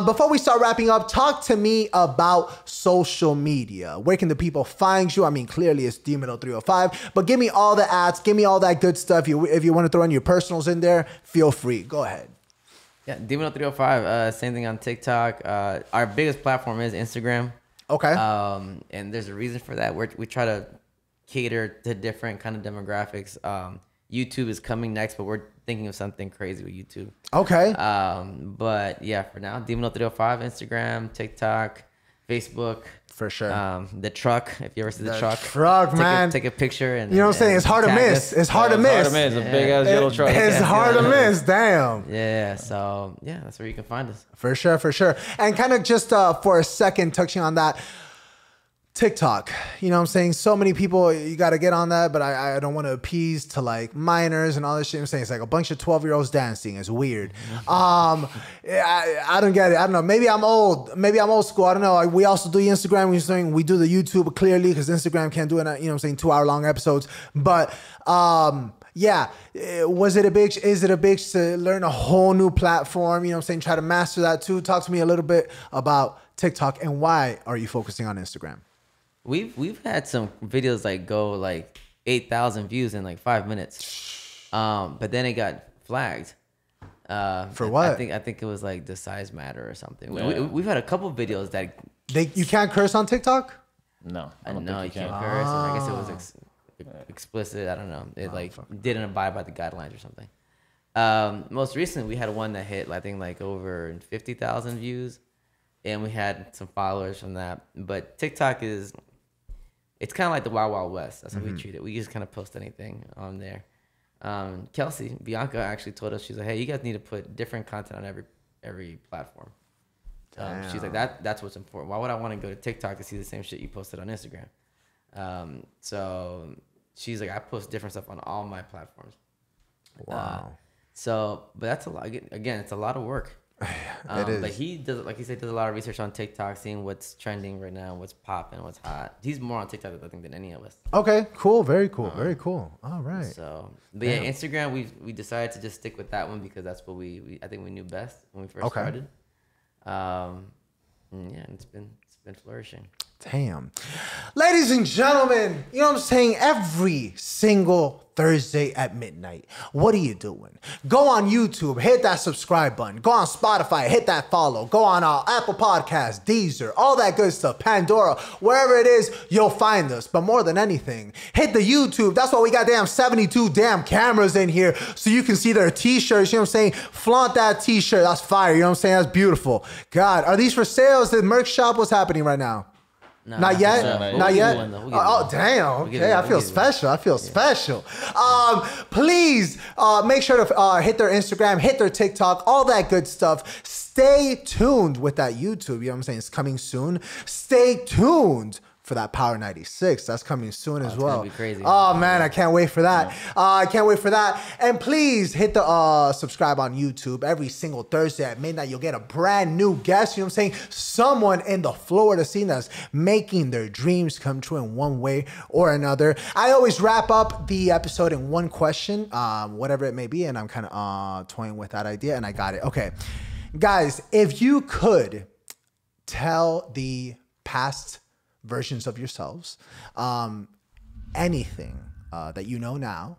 Before we start wrapping up, talk to me about social media. Where can the people find you? I mean, clearly it's Dimelo 305, but give me all the ads. Give me all that good stuff. If you want to throw in your personals in there, feel free. Go ahead. Yeah, Dimelo 305, same thing on TikTok. Our biggest platform is Instagram. Okay. And there's a reason for that. We try to cater to different kind of demographics. YouTube is coming next, but we're thinking of something crazy with YouTube. Okay. But yeah, for now, Dimelo 305, Instagram, TikTok, Facebook. For sure. The truck, if you ever see the truck. Man. Take a picture. And you know what I'm saying? It's hard to miss. It's hard to miss. It's a big ass yellow truck. It's hard to miss. Damn. Yeah. So, yeah, that's where you can find us. For sure. And kind of just for a second, touching on that, TikTok, you know what I'm saying? So many people, you got to get on that, but I don't want to appease to like minors and all this shit. I'm saying it's like a bunch of 12-year-olds dancing. It's weird. I don't get it. I don't know. Maybe I'm old. Maybe I'm old school. I don't know. We also do Instagram. We do the YouTube clearly because Instagram can't do it, you know what I'm saying, 2-hour-long episodes. But yeah, is it a big to learn a whole new platform? You know what I'm saying? Try to master that too. Talk to me a little bit about TikTok and why are you focusing on Instagram? We've had some videos like go like 8,000 views in like 5 minutes, but then it got flagged. For what? I think it was like the size matter or something. Yeah. We've had a couple videos that you can't curse on TikTok. No, I know you can't curse. And I guess it was explicit. I don't know. It didn't abide by the guidelines or something. Most recently, we had one that hit I think like over 50,000 views, and we had some followers from that. But TikTok it's kind of like the Wild Wild West. That's how we treat it. We just kind of post anything on there. Bianca actually told us, she's like, hey, you guys need to put different content on every platform. She's like, that's what's important. Why would I want to go to TikTok to see the same shit you posted on Instagram? So she's like, I post different stuff on all my platforms. Wow. But that's a lot. Again, it's a lot of work. It is. But he does, like he said, does a lot of research on TikTok, seeing what's trending right now, what's popping, what's hot. He's more on TikTok, I think, than any of us. Okay, cool, very cool, very cool. All right. So, but yeah, Instagram, we decided to just stick with that one because that's what I think we knew best when we first started. Yeah, it's been flourishing. Damn. Ladies and gentlemen, you know what I'm saying? Every single Thursday at midnight. What are you doing? Go on YouTube, hit that subscribe button. Go on Spotify, hit that follow. Go on Apple Podcasts, Deezer, all that good stuff, Pandora, wherever it is, you'll find us. But more than anything, hit the YouTube. That's why we got damn 72 damn cameras in here so you can see their t-shirts. You know what I'm saying? Flaunt that t-shirt. That's fire. You know what I'm saying? That's beautiful. God, are these for sales? The merch shop, what's happening right now? No, not yet? Not yet? Oh, damn. Okay, I feel special. I feel special. Please make sure to hit their Instagram, hit their TikTok, all that good stuff. Stay tuned with that YouTube. You know what I'm saying? It's coming soon. Stay tuned for that Power 96. That's coming soon as well. It's gonna be crazy. Oh, man, I can't wait for that. I can't wait for that. And please hit the subscribe on YouTube. Every single Thursday at midnight, you'll get a brand new guest. You know what I'm saying? Someone in the Florida scene that's making their dreams come true in one way or another. I always wrap up the episode in one question, whatever it may be, and I'm kind of toying with that idea, and I got it. Okay. Guys, if you could tell the past versions of yourselves, anything that you know now,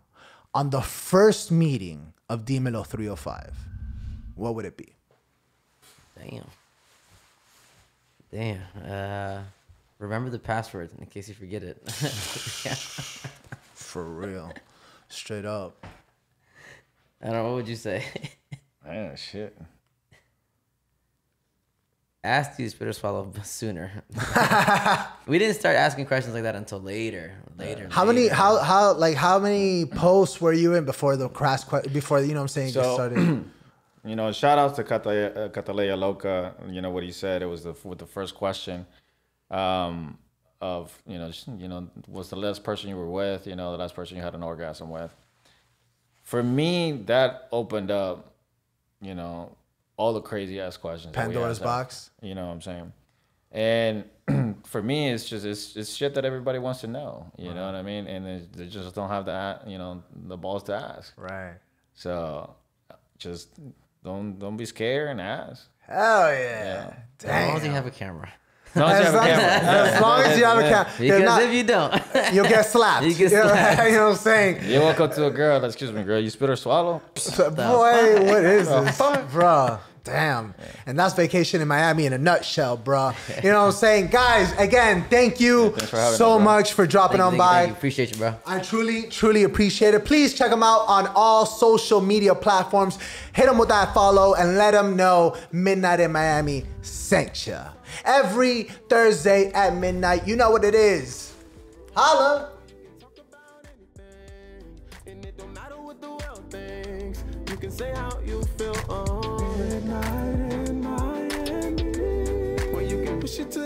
on the first meeting of Dimelo 305, what would it be? Damn. Remember the password in case you forget it. Yeah. For real. Straight up. I don't know. What would you say? Man, shit. Ask you spit or swallow sooner. We didn't start asking questions like that until later. How many posts were you in before the crash before, you know what I'm saying, get started? You know, shout out to Catalea Loca. You know what he said. It was with the first question of was the last person you were with, the last person you had an orgasm with. For me, that opened up, all the crazy ass questions. Pandora's box. You know what I'm saying? And for me, it's shit that everybody wants to know. You know what I mean? And they just don't have the balls to ask. Right. So just don't be scared and ask. Hell yeah. Damn. As long as you have a camera. As long as you have a camera. Because if you don't, you'll get slapped. You get slapped. You know what I'm saying? You walk up to a girl, excuse me, girl, you spit or swallow? Boy, what is this? Bro, damn. And that's vacation in Miami in a nutshell, bro. You know what I'm saying? Guys, again, thank you so much for dropping on by. Thank you. Appreciate you, bro. I truly appreciate it. Please check them out on all social media platforms. Hit them with that follow and let them know Midnight in Miami sent ya. Every Thursday at midnight. You know what it is. Holla. You can say how you feel on Midnight in Miami. Where you can push it to